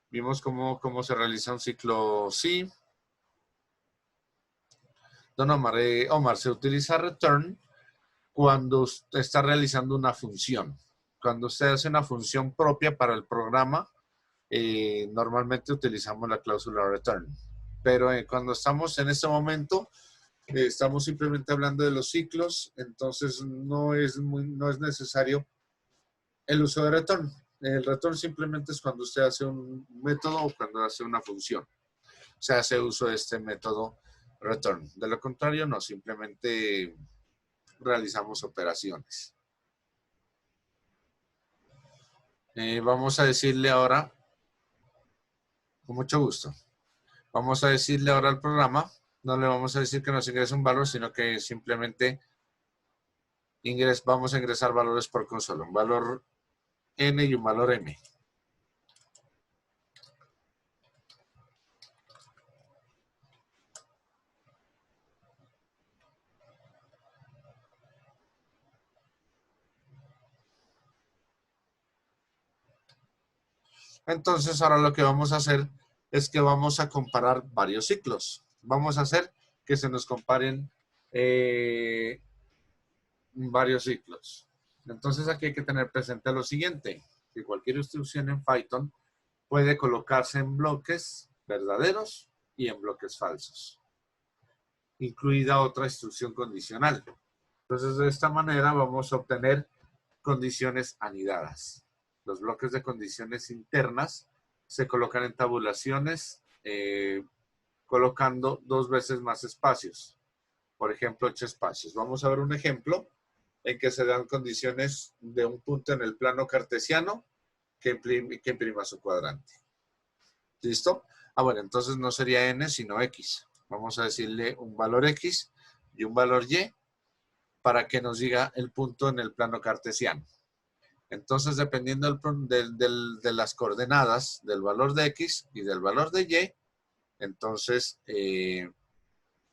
Vimos cómo se realiza un ciclo si. Don Omar, Omar, se utiliza return cuando usted está realizando una función. Cuando usted hace una función propia para el programa, normalmente utilizamos la cláusula return. Pero cuando estamos en este momento, estamos simplemente hablando de los ciclos, entonces no es necesario el uso de return. El return simplemente es cuando usted hace un método o cuando hace una función. Se hace uso de este método return. De lo contrario, no, simplemente realizamos operaciones. Vamos a decirle ahora, con mucho gusto, vamos a decirle ahora al programa, no le vamos a decir que nos ingrese un valor, sino que simplemente vamos a ingresar valores por consola, un valor n y un valor m. Entonces ahora lo que vamos a hacer es que vamos a comparar varios ciclos. Vamos a hacer que se nos comparen varios ciclos. Entonces aquí hay que tener presente lo siguiente, que cualquier instrucción en Python puede colocarse en bloques verdaderos y en bloques falsos, incluida otra instrucción condicional. Entonces de esta manera vamos a obtener condiciones anidadas. Los bloques de condiciones internas se colocan en tabulaciones colocando 2 veces más espacios. Por ejemplo, 8 espacios. Vamos a ver un ejemplo en que se dan condiciones de un punto en el plano cartesiano que imprima su cuadrante. ¿Listo? Bueno, entonces no sería n, sino x. Vamos a decirle un valor x y un valor y para que nos diga el punto en el plano cartesiano. Entonces, dependiendo de las coordenadas del valor de x y del valor de y, entonces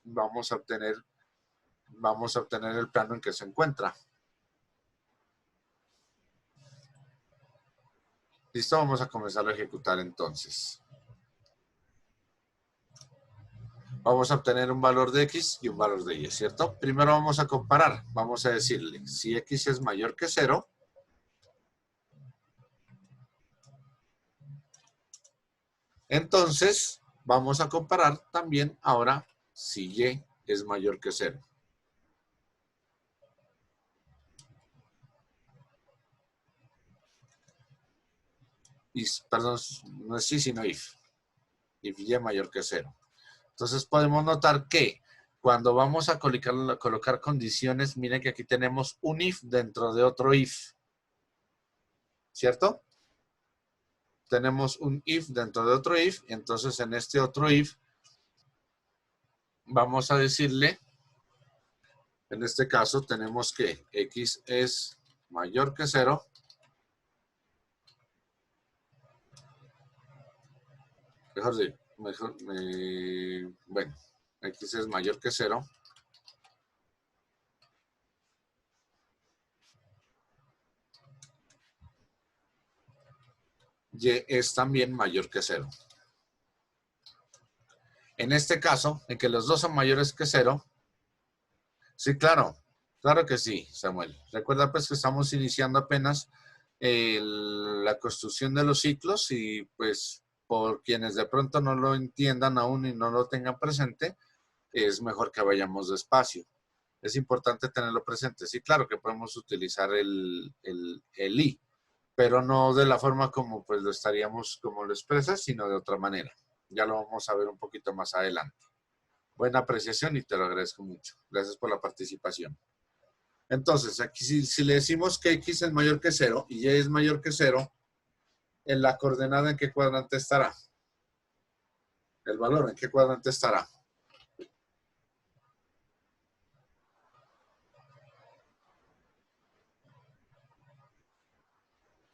vamos a obtener el plano en que se encuentra. Listo, vamos a comenzar a ejecutar entonces. Vamos a obtener un valor de x y un valor de y, ¿cierto? Primero vamos a comparar. Vamos a decirle, si x es mayor que 0, entonces vamos a comparar también ahora si y es mayor que 0. Perdón, no es si, sino if. If y mayor que 0. Entonces podemos notar que cuando vamos a colocar condiciones, miren que aquí tenemos un if dentro de otro if. ¿Cierto? Tenemos un if dentro de otro if. Entonces en este otro if vamos a decirle, en este caso tenemos que x es mayor que 0. Bueno, x es mayor que 0. Y es también mayor que 0. En este caso, en que los dos son mayores que 0, sí, claro que sí, Samuel. Recuerda pues que estamos iniciando apenas la construcción de los ciclos y pues por quienes de pronto no lo entiendan aún y no lo tengan presente, es mejor que vayamos despacio. Es importante tenerlo presente. Sí, claro que podemos utilizar el i, pero no de la forma como pues lo estaríamos, como lo expresas, sino de otra manera. Ya lo vamos a ver un poquito más adelante. Buena apreciación y te lo agradezco mucho. Gracias por la participación. Entonces, aquí si le decimos que x es mayor que 0 y y es mayor que 0, ¿en la coordenada en qué cuadrante estará? ¿El valor en qué cuadrante estará?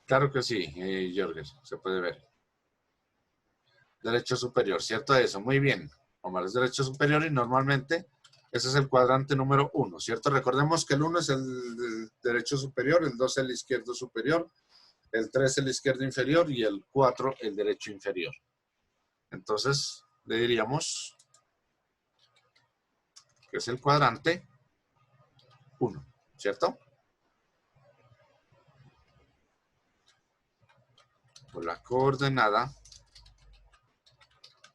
Claro que sí, Jorge, se puede ver. Derecho superior, ¿cierto? Eso, muy bien. Omar es derecho superior y normalmente ese es el cuadrante número 1, ¿cierto? Recordemos que el 1 es el derecho superior, el 2 es el izquierdo superior, el 3 el izquierdo inferior y el 4 el derecho inferior. Entonces, le diríamos que es el cuadrante 1, ¿cierto? Pues la coordenada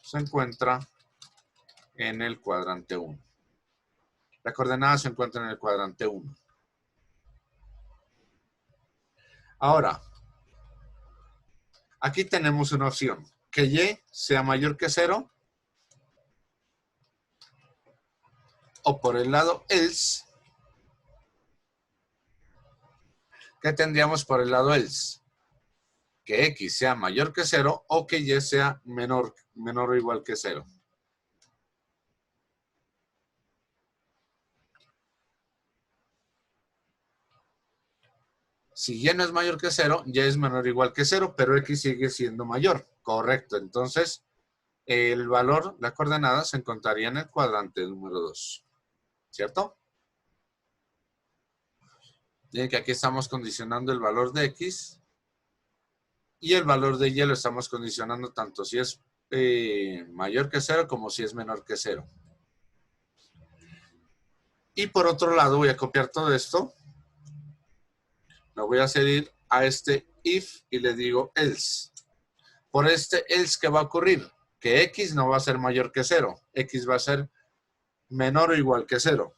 se encuentra en el cuadrante 1. La coordenada se encuentra en el cuadrante 1. Ahora, aquí tenemos una opción, que y sea mayor que 0 o por el lado else. ¿Qué tendríamos por el lado else? Que x sea mayor que 0 o que y sea menor o igual que 0. Si y no es mayor que 0, y es menor o igual que 0, pero x sigue siendo mayor. Correcto. Entonces, el valor, la coordenada, se encontraría en el cuadrante número 2. ¿Cierto? Miren que aquí estamos condicionando el valor de x y el valor de y lo estamos condicionando tanto si es mayor que 0 como si es menor que 0. Y por otro lado voy a copiar todo esto. Lo voy a seguir a este if y le digo else. Por este else, ¿qué va a ocurrir? Que x no va a ser mayor que 0. X va a ser menor o igual que 0.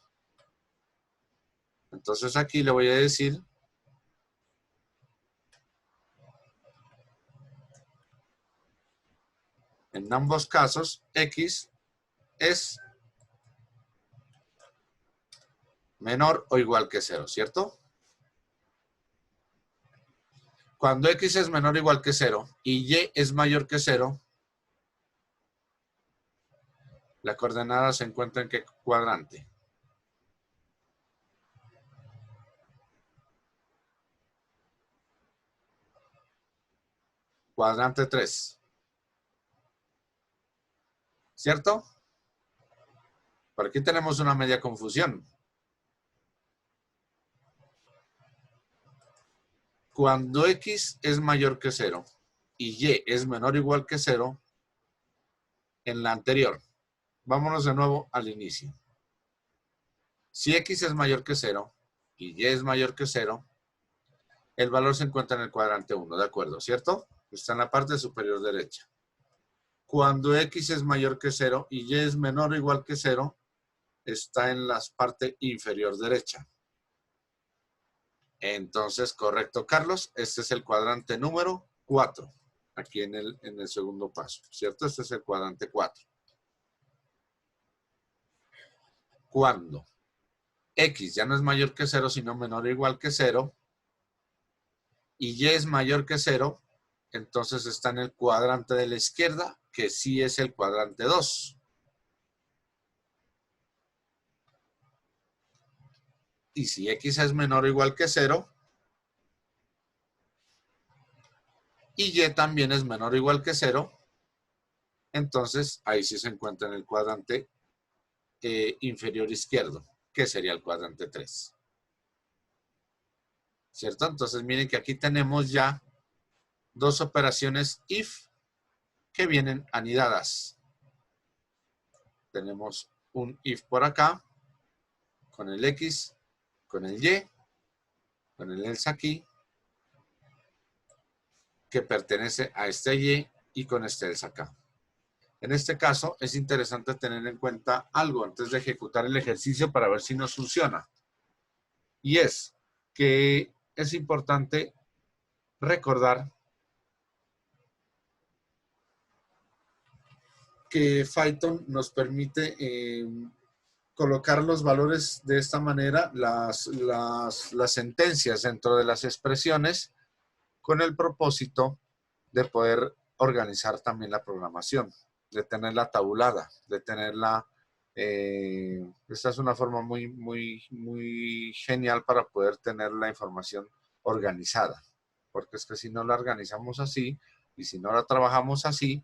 Entonces aquí le voy a decir en ambos casos x es menor o igual que 0, ¿cierto? Cuando x es menor o igual que 0 y y es mayor que 0, la coordenada se encuentra en qué cuadrante. Cuadrante 3. ¿Cierto? Por aquí tenemos una media confusión. Cuando x es mayor que 0 y y es menor o igual que 0, en la anterior, vámonos de nuevo al inicio. Si x es mayor que 0 y y es mayor que 0, el valor se encuentra en el cuadrante 1, ¿de acuerdo? ¿Cierto? Está en la parte superior derecha. Cuando x es mayor que 0 y y es menor o igual que 0, está en la parte inferior derecha. Entonces, correcto, Carlos. Este es el cuadrante número 4, aquí en el segundo paso, ¿cierto? Este es el cuadrante 4. Cuando x ya no es mayor que 0, sino menor o igual que 0, y y es mayor que 0, entonces está en el cuadrante de la izquierda, que sí es el cuadrante 2. Y si x es menor o igual que 0, y y también es menor o igual que 0, entonces ahí sí se encuentra en el cuadrante inferior izquierdo, que sería el cuadrante 3. ¿Cierto? Entonces miren que aquí tenemos ya dos operaciones if que vienen anidadas. Tenemos un if por acá, con el x, con el y, con el else aquí, que pertenece a este y con este else acá. En este caso es interesante tener en cuenta algo antes de ejecutar el ejercicio para ver si nos funciona. Y es que es importante recordar que Python nos permite colocar los valores de esta manera, las sentencias dentro de las expresiones, con el propósito de poder organizar también la programación, de tenerla tabulada, de tenerla... esta es una forma muy genial para poder tener la información organizada, porque es que si no la organizamos así y si no la trabajamos así,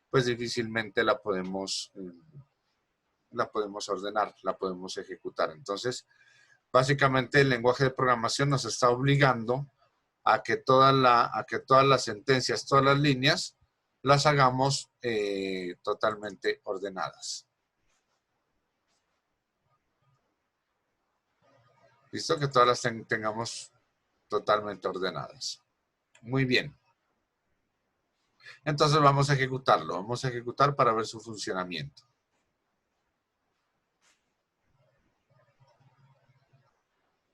pues difícilmente la podemos ordenar, la podemos ejecutar. Entonces, básicamente el lenguaje de programación nos está obligando a que todas las sentencias, todas las líneas, las hagamos totalmente ordenadas. ¿Listo? Que todas las tengamos totalmente ordenadas. Muy bien. Entonces vamos a ejecutarlo. Vamos a ejecutar para ver su funcionamiento.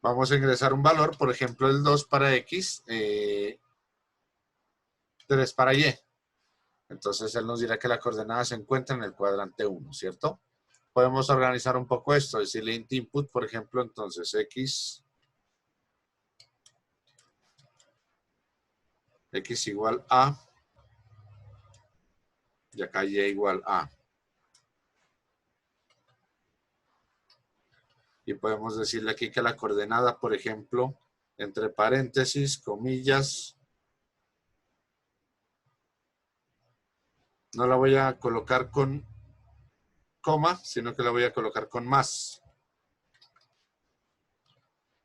Vamos a ingresar un valor, por ejemplo, el 2 para X, 3 para Y. Entonces él nos dirá que la coordenada se encuentra en el cuadrante 1, ¿cierto? Podemos organizar un poco esto, decirle int input, por ejemplo, entonces X igual a, y acá Y igual a. Y podemos decirle aquí que la coordenada, por ejemplo, entre paréntesis, comillas, no la voy a colocar con coma, sino que la voy a colocar con más.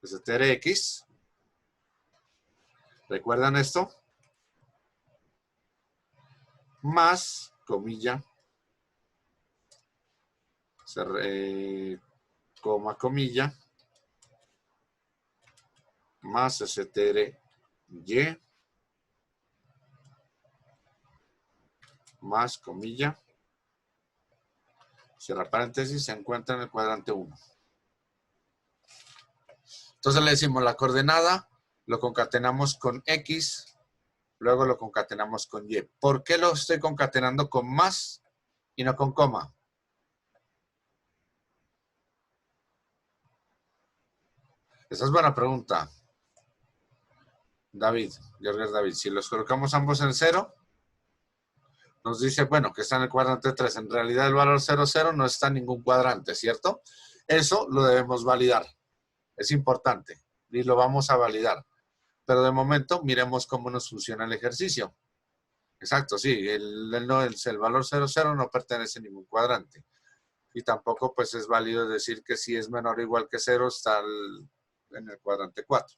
X. ¿Recuerdan esto? Más comilla, coma, comilla, más str y más comilla, cierra paréntesis, se encuentra en el cuadrante 1. Entonces le decimos la coordenada, lo concatenamos con X, luego lo concatenamos con Y. ¿Por qué lo estoy concatenando con más y no con coma? Esa es buena pregunta. David, Jorge David, si los colocamos ambos en 0, nos dice, bueno, que está en el cuadrante 3. En realidad el valor 0, 0 no está en ningún cuadrante, ¿cierto? Eso lo debemos validar. Es importante y lo vamos a validar. Pero de momento, miremos cómo nos funciona el ejercicio. Exacto, sí, el valor 0, 0 no pertenece a ningún cuadrante. Y tampoco pues es válido decir que si es menor o igual que 0 está en el cuadrante 4.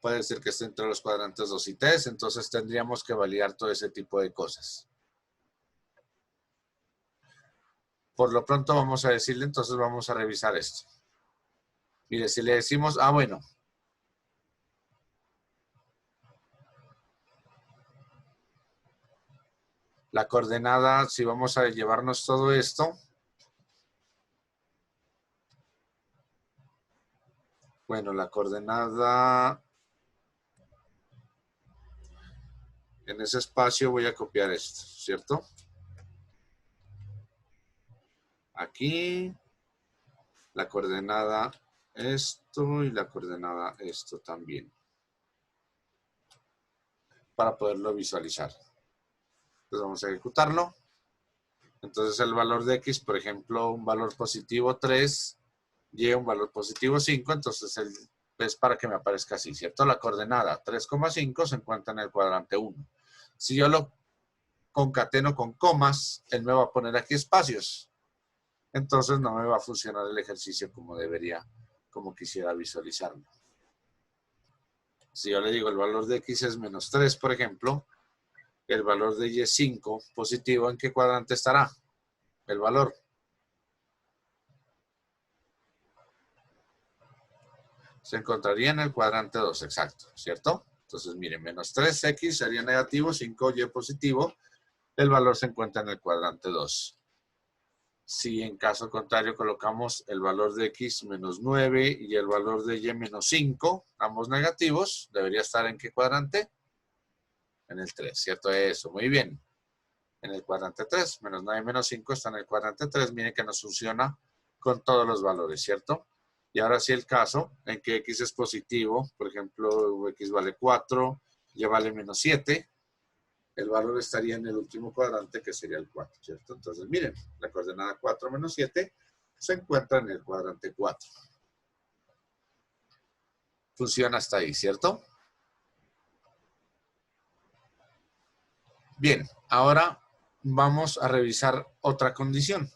Puede decir que esté entre los cuadrantes 2 y 3, entonces tendríamos que validar todo ese tipo de cosas. Por lo pronto vamos a decirle, entonces vamos a revisar esto. Mire, si le decimos, bueno, la coordenada, si vamos a llevarnos todo esto, bueno, la coordenada, en ese espacio voy a copiar esto, ¿cierto? Aquí, la coordenada esto y la coordenada esto también, para poderlo visualizar. Entonces vamos a ejecutarlo. Entonces el valor de X, por ejemplo, un valor positivo 3, Y un valor positivo 5, entonces es para que me aparezca así, ¿cierto? La coordenada 3,5 se encuentra en el cuadrante 1. Si yo lo concateno con comas, él me va a poner aquí espacios. Entonces no me va a funcionar el ejercicio como debería, como quisiera visualizarlo. Si yo le digo el valor de X es menos 3, por ejemplo, el valor de Y es 5 positivo, ¿en qué cuadrante estará el valor? Se encontraría en el cuadrante 2, exacto, ¿cierto? Entonces, miren, menos 3x sería negativo, 5y positivo, el valor se encuentra en el cuadrante 2. Si en caso contrario colocamos el valor de x menos 9 y el valor de y menos 5, ambos negativos, ¿debería estar en qué cuadrante? En el 3, ¿cierto? Eso, muy bien. En el cuadrante 3, menos 9 menos 5 está en el cuadrante 3. Miren que nos funciona con todos los valores, ¿cierto? Y ahora sí el caso en que x es positivo, por ejemplo, x vale 4, y vale menos 7, el valor estaría en el último cuadrante que sería el 4, ¿cierto? Entonces miren, la coordenada 4 menos 7 se encuentra en el cuadrante 4. Funciona hasta ahí, ¿cierto? Bien, ahora vamos a revisar otra condición.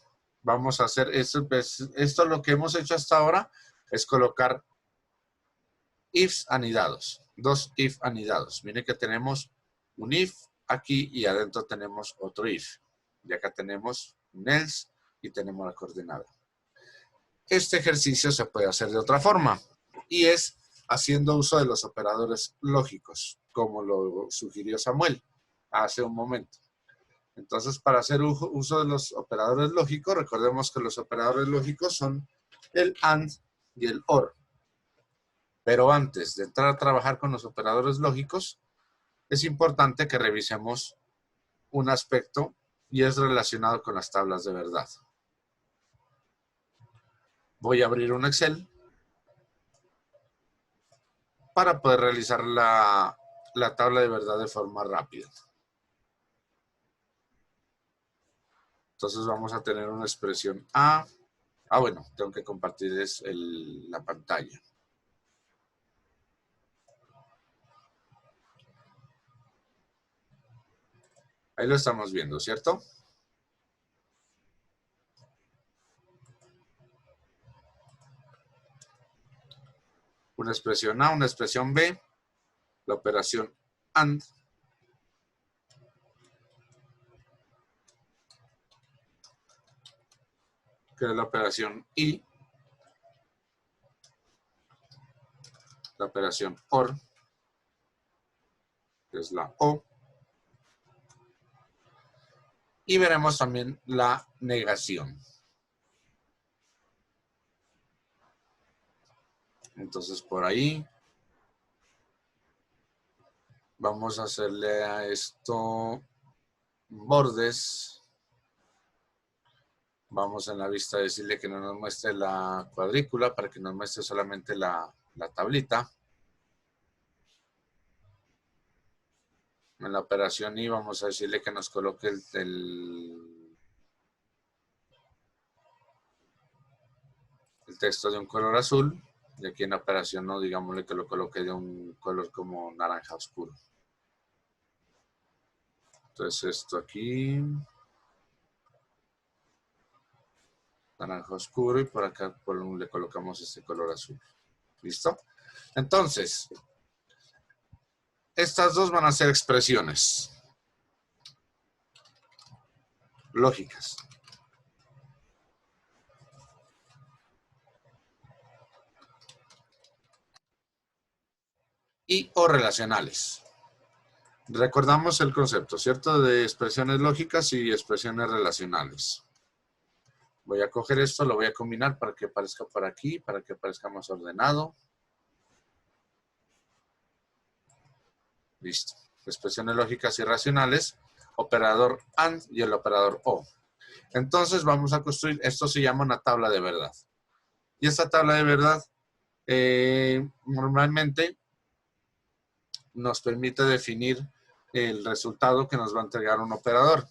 Vamos a hacer esto, esto lo que hemos hecho hasta ahora es colocar ifs anidados, dos if anidados. Miren que tenemos un if aquí y adentro tenemos otro if. Y acá tenemos un else y tenemos la coordenada. Este ejercicio se puede hacer de otra forma y es haciendo uso de los operadores lógicos, como lo sugirió Samuel hace un momento. Entonces, para hacer uso de los operadores lógicos, recordemos que los operadores lógicos son el AND y el OR. Pero antes de entrar a trabajar con los operadores lógicos, es importante que revisemos un aspecto y es relacionado con las tablas de verdad. Voy a abrir un Excel para poder realizar la tabla de verdad de forma rápida. Entonces vamos a tener una expresión A. Bueno, tengo que compartirles la pantalla. Ahí lo estamos viendo, ¿cierto? Una expresión A, una expresión B, la operación AND que es la operación y, la operación OR, que es la O, y veremos también la negación. Entonces por ahí vamos a hacerle a esto bordes. Vamos en la vista a decirle que no nos muestre la cuadrícula para que nos muestre solamente la tablita. En la operación I vamos a decirle que nos coloque el texto de un color azul. Y aquí en la operación no, digámosle que lo coloque de un color como naranja oscuro. Entonces esto aquí, naranja oscuro, y por acá le colocamos este color azul. ¿Listo? Entonces, estas dos van a ser expresiones lógicas. Y o relacionales. Recordamos el concepto, ¿cierto? De expresiones lógicas y expresiones relacionales. Voy a coger esto, lo voy a combinar para que aparezca por aquí, para que aparezca más ordenado. Listo. Expresiones lógicas y racionales, operador AND y el operador OR. Entonces vamos a construir, esto se llama una tabla de verdad. Y esta tabla de verdad normalmente nos permite definir el resultado que nos va a entregar un operador.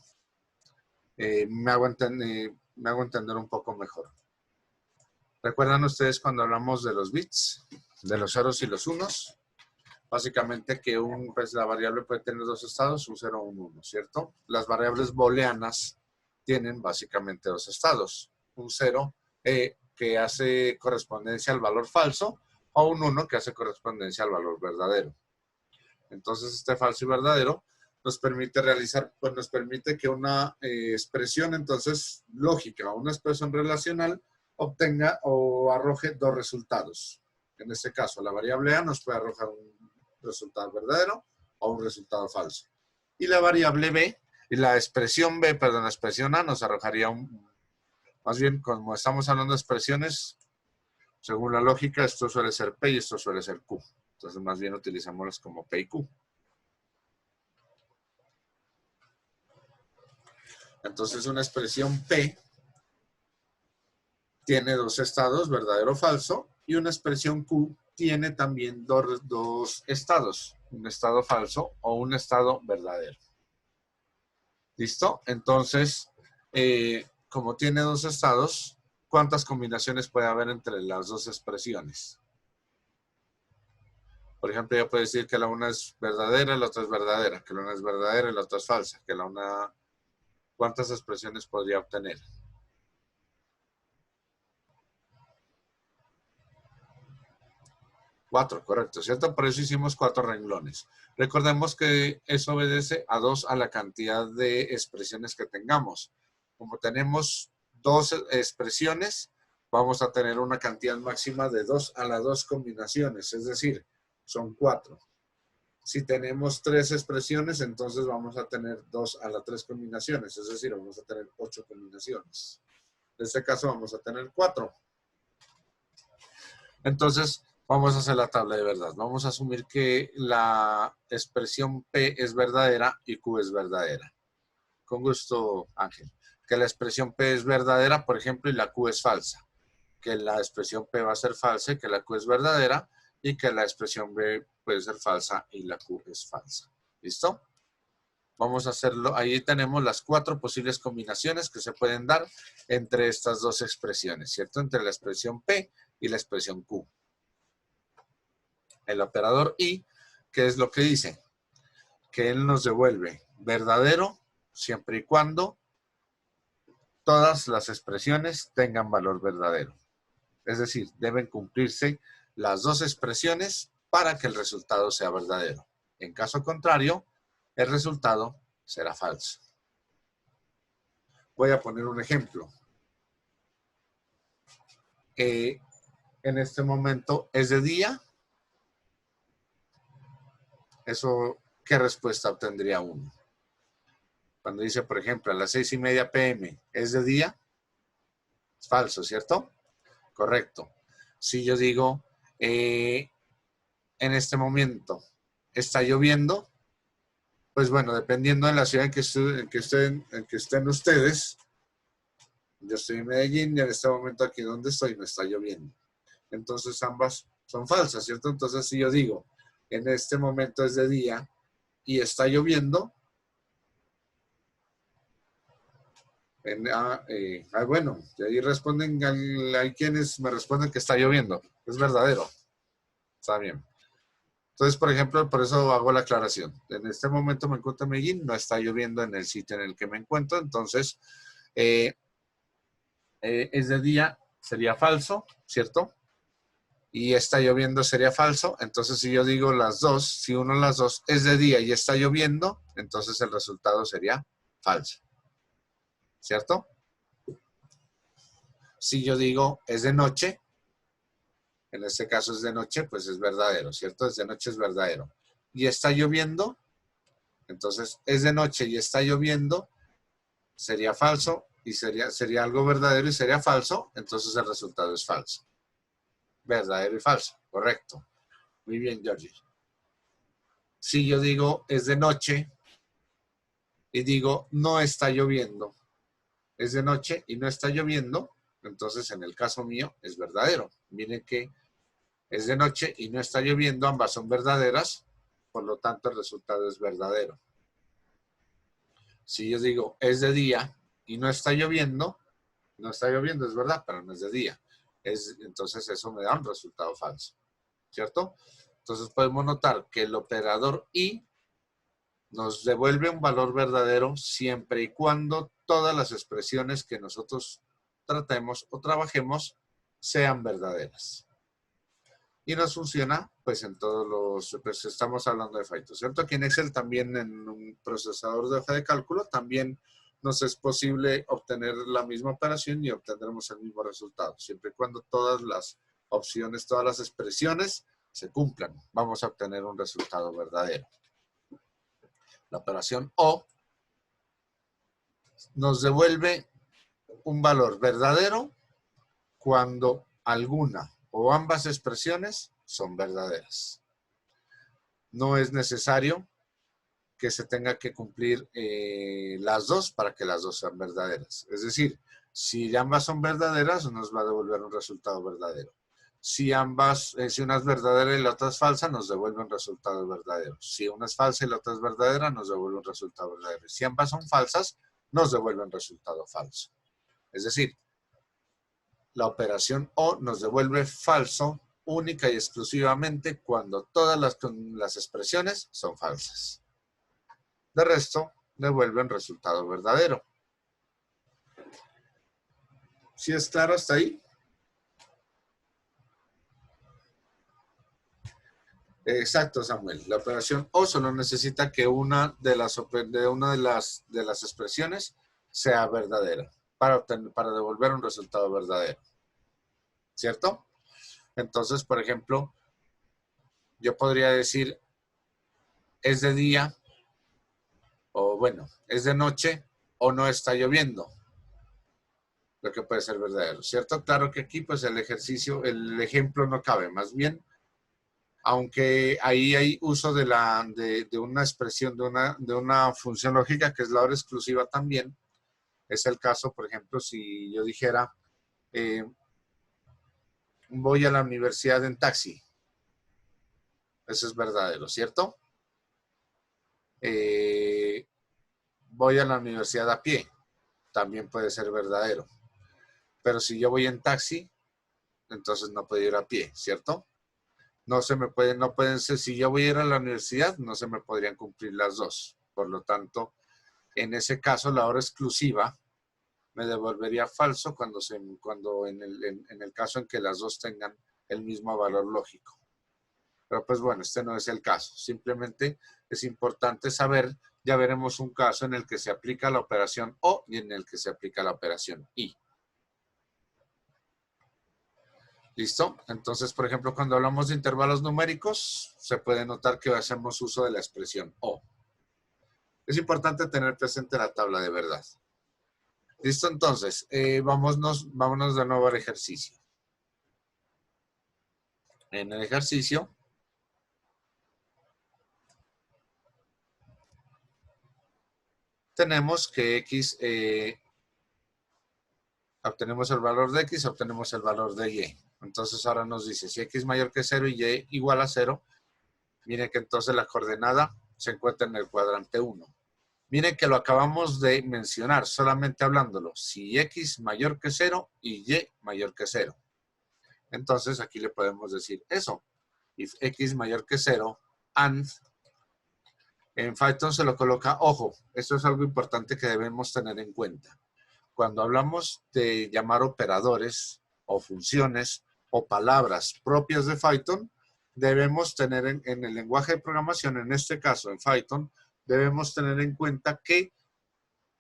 Me hago entender un poco mejor. ¿Recuerdan ustedes cuando hablamos de los bits, de los ceros y los unos? Básicamente que pues la variable puede tener dos estados, un 0 o un 1, ¿cierto? Las variables booleanas tienen básicamente dos estados. Un 0 que hace correspondencia al valor falso o un 1 que hace correspondencia al valor verdadero. Entonces este falso y verdadero nos permite realizar, pues nos permite que una expresión entonces lógica o una expresión relacional obtenga o arroje dos resultados. En este caso, la variable A nos puede arrojar un resultado verdadero o un resultado falso. Y la variable B, y la expresión B, perdón, la expresión A nos arrojaría más bien, como estamos hablando de expresiones, según la lógica, esto suele ser P y esto suele ser Q. Entonces, más bien utilizámoslas como P y Q. Entonces, una expresión P tiene dos estados, verdadero o falso, y una expresión Q tiene también dos estados, un estado falso o un estado verdadero. ¿Listo? Entonces, como tiene dos estados, ¿cuántas combinaciones puede haber entre las dos expresiones? Por ejemplo, yo puedo decir que la una es verdadera y la otra es verdadera, que la una es verdadera y la otra es falsa, que la una... ¿Cuántas expresiones podría obtener? 4, correcto, ¿cierto? Por eso hicimos 4 renglones. Recordemos que eso obedece a 2 a la cantidad de expresiones que tengamos. Como tenemos 2 expresiones, vamos a tener una cantidad máxima de 2 a la 2 combinaciones, es decir, son 4. Si tenemos 3 expresiones, entonces vamos a tener 2 a la 3 combinaciones, es decir, vamos a tener 8 combinaciones. En este caso vamos a tener 4. Entonces, vamos a hacer la tabla de verdad. Vamos a asumir que la expresión P es verdadera y Q es verdadera. Con gusto, Ángel. Que la expresión P es verdadera, por ejemplo, y la Q es falsa. Que la expresión P va a ser falsa y que la Q es verdadera, y que la expresión B puede ser falsa y la Q es falsa. ¿Listo? Vamos a hacerlo. Ahí tenemos las 4 posibles combinaciones que se pueden dar entre estas dos expresiones, ¿cierto? Entre la expresión P y la expresión Q. El operador I, ¿qué es lo que dice? Que él nos devuelve verdadero siempre y cuando todas las expresiones tengan valor verdadero. Es decir, deben cumplirse las dos expresiones para que el resultado sea verdadero. En caso contrario, el resultado será falso. Voy a poner un ejemplo. en este momento es de día, eso, ¿qué respuesta obtendría uno? Cuando dice, por ejemplo, a las 6:30 p.m. ¿es de día? Es falso, ¿cierto? Correcto. Si yo digo, en este momento está lloviendo, pues bueno, dependiendo de la ciudad en que estén ustedes, yo estoy en Medellín y en este momento aquí donde estoy no está lloviendo. Entonces ambas son falsas, ¿cierto? Entonces si yo digo, en este momento es de día y está lloviendo, bueno, y ahí responden, hay quienes me responden que está lloviendo. Es verdadero. Está bien. Entonces, por ejemplo, por eso hago la aclaración. En este momento me encuentro en Medellín, no está lloviendo en el sitio en el que me encuentro, entonces es de día, sería falso, ¿cierto? Y está lloviendo sería falso. Entonces, si yo digo las dos, si uno de las dos es de día y está lloviendo, entonces el resultado sería falso, ¿cierto? Si yo digo es de noche, en este caso es de noche, pues es verdadero, ¿cierto? Es de noche, es verdadero. Y está lloviendo, entonces es de noche y está lloviendo, sería falso y sería algo verdadero y sería falso, entonces el resultado es falso. Verdadero y falso, correcto. Muy bien, Georgie. Si yo digo es de noche y digo no está lloviendo, es de noche y no está lloviendo, entonces en el caso mío es verdadero. Miren que es de noche y no está lloviendo, ambas son verdaderas, por lo tanto el resultado es verdadero. Si yo digo es de día y no está lloviendo es verdad, pero no es de día. Entonces eso me da un resultado falso, ¿cierto? Entonces podemos notar que el operador y nos devuelve un valor verdadero siempre y cuando todas las expresiones que nosotros tratemos o trabajemos sean verdaderas. Y nos funciona, pues en todos los, pues estamos hablando de Python, ¿cierto? Aquí en Excel también, en un procesador de hoja de cálculo, también nos es posible obtener la misma operación y obtendremos el mismo resultado, siempre y cuando todas las opciones, todas las expresiones se cumplan. Vamos a obtener un resultado verdadero. La operación O nos devuelve un valor verdadero cuando alguna o ambas expresiones son verdaderas. No es necesario que se tenga que cumplir las dos para que las dos sean verdaderas. Es decir, si ambas son verdaderas, nos va a devolver un resultado verdadero. Si ambas, si una es verdadera y la otra es falsa, nos devuelve un resultado verdadero. Si una es falsa y la otra es verdadera, nos devuelve un resultado verdadero. Si ambas son falsas, nos devuelve un resultado falso. Es decir, la operación O nos devuelve falso única y exclusivamente cuando todas las expresiones son falsas. De resto, devuelven resultado verdadero. ¿Sí es claro hasta ahí? Exacto, Samuel. La operación O solo necesita que una de las expresiones sea verdadera para devolver un resultado verdadero. ¿Cierto? Entonces, por ejemplo, yo podría decir es de día, o bueno, es de noche, o no está lloviendo. Lo que puede ser verdadero, ¿cierto? Claro que aquí, pues el ejemplo no cabe. Más bien, aunque ahí hay uso de una expresión, de una función lógica que es la hora exclusiva también. Es el caso, por ejemplo, si yo dijera, voy a la universidad en taxi. Eso es verdadero, ¿cierto? Voy a la universidad a pie. También puede ser verdadero. Pero si yo voy en taxi, entonces no puedo ir a pie, ¿cierto? No pueden ser, si yo voy a ir a la universidad, no se me podrían cumplir las dos. Por lo tanto, en ese caso, la hora exclusiva me devolvería falso cuando en el caso en que las dos tengan el mismo valor lógico. Pero pues bueno, este no es el caso. Simplemente es importante saber, ya veremos un caso en el que se aplica la operación O y en el que se aplica la operación I. ¿Listo? Entonces, por ejemplo, cuando hablamos de intervalos numéricos, se puede notar que hacemos uso de la expresión O. Es importante tener presente la tabla de verdad. ¿Listo? Entonces, vámonos de nuevo al ejercicio. En el ejercicio, tenemos que X, obtenemos el valor de X, obtenemos el valor de Y. Entonces ahora nos dice, si X mayor que 0 y Y igual a 0, miren que entonces la coordenada se encuentra en el cuadrante 1. Miren que lo acabamos de mencionar, solamente hablándolo. Si X mayor que 0 y Y mayor que 0. Entonces aquí le podemos decir eso. If X mayor que 0 and en Python se lo coloca, ojo, esto es algo importante que debemos tener en cuenta. Cuando hablamos de llamar operadores o funciones o palabras propias de Python, debemos tener en el lenguaje de programación, en este caso en Python, debemos tener en cuenta que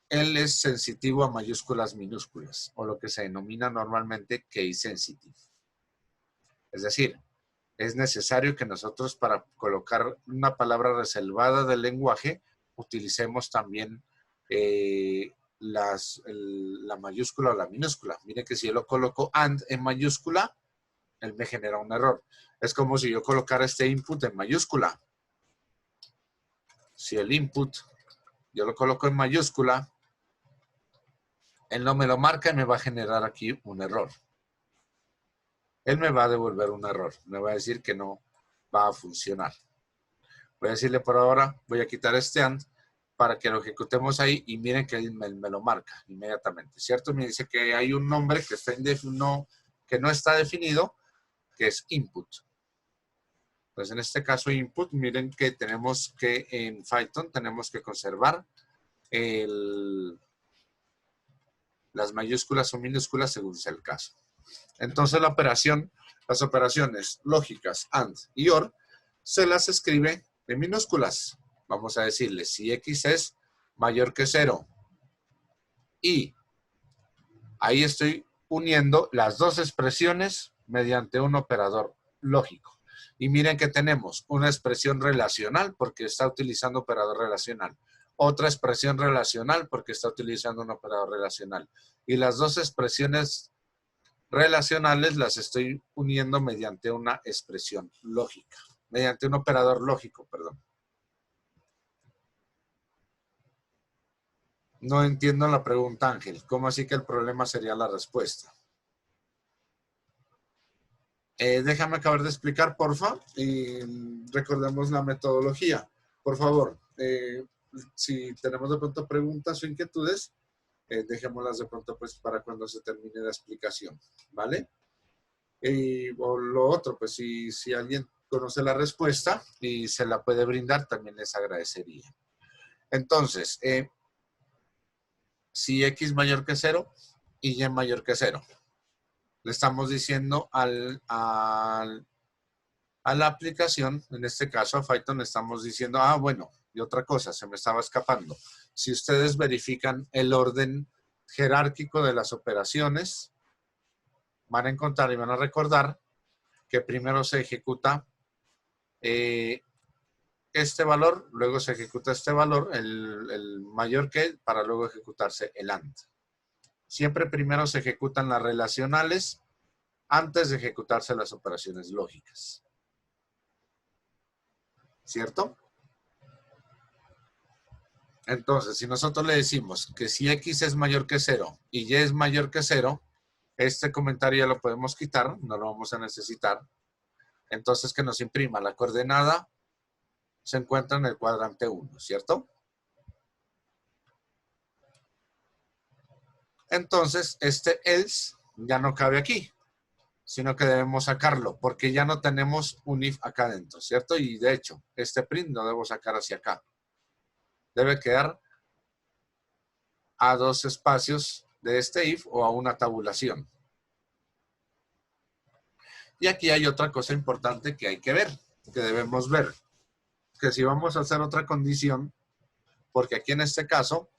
él es sensitivo a mayúsculas minúsculas, o lo que se denomina normalmente case sensitive. Es decir, es necesario que nosotros para colocar una palabra reservada del lenguaje utilicemos también la mayúscula o la minúscula. Miren que si yo lo coloco AND en mayúscula, él me genera un error. Es como si yo colocara este input en mayúscula. Si el input yo lo coloco en mayúscula, él no me lo marca y me va a generar aquí un error. Él me va a devolver un error. Me va a decir que no va a funcionar. Voy a decirle por ahora, voy a quitar este AND para que lo ejecutemos ahí y miren que él me lo marca inmediatamente, ¿cierto? Me dice que hay un nombre que, que no está definido, que es input. Entonces, en este caso input, miren que tenemos que en Python tenemos que conservar las mayúsculas o minúsculas según sea el caso. Entonces, las operaciones lógicas AND y OR se las escribe en minúsculas. Vamos a decirle si X es mayor que 0 y ahí estoy uniendo las dos expresiones mediante un operador lógico. Y miren que tenemos una expresión relacional porque está utilizando operador relacional. Otra expresión relacional porque está utilizando un operador relacional. Y las dos expresiones relacionales las estoy uniendo mediante una expresión lógica. Mediante un operador lógico, perdón. No entiendo la pregunta, Ángel. ¿Cómo así que el problema sería la respuesta? Déjame acabar de explicar, porfa, y recordemos la metodología. Por favor, si tenemos de pronto preguntas o inquietudes, dejémoslas de pronto pues para cuando se termine la explicación, ¿vale? O lo otro, pues si alguien conoce la respuesta y se la puede brindar, también les agradecería. Entonces, si X mayor que 0 y Y mayor que 0. Le estamos diciendo a la aplicación, en este caso a Python, le estamos diciendo, bueno, y otra cosa, se me estaba escapando. Si ustedes verifican el orden jerárquico de las operaciones, van a encontrar y van a recordar que primero se ejecuta este valor, luego se ejecuta este valor, el mayor que, para luego ejecutarse el AND. Siempre primero se ejecutan las relacionales antes de ejecutarse las operaciones lógicas. ¿Cierto? Entonces, si nosotros le decimos que si X es mayor que 0 y Y es mayor que 0, este comentario ya lo podemos quitar, no lo vamos a necesitar. Entonces, que nos imprima la coordenada se encuentra en el cuadrante 1, ¿cierto? Entonces, este else ya no cabe aquí, sino que debemos sacarlo, porque ya no tenemos un if acá adentro, ¿cierto? Y de hecho, este print lo debo sacar hacia acá. Debe quedar a dos espacios de este if o a una tabulación. Y aquí hay otra cosa importante que hay que ver, que debemos ver. Que si vamos a hacer otra condición, porque aquí en este caso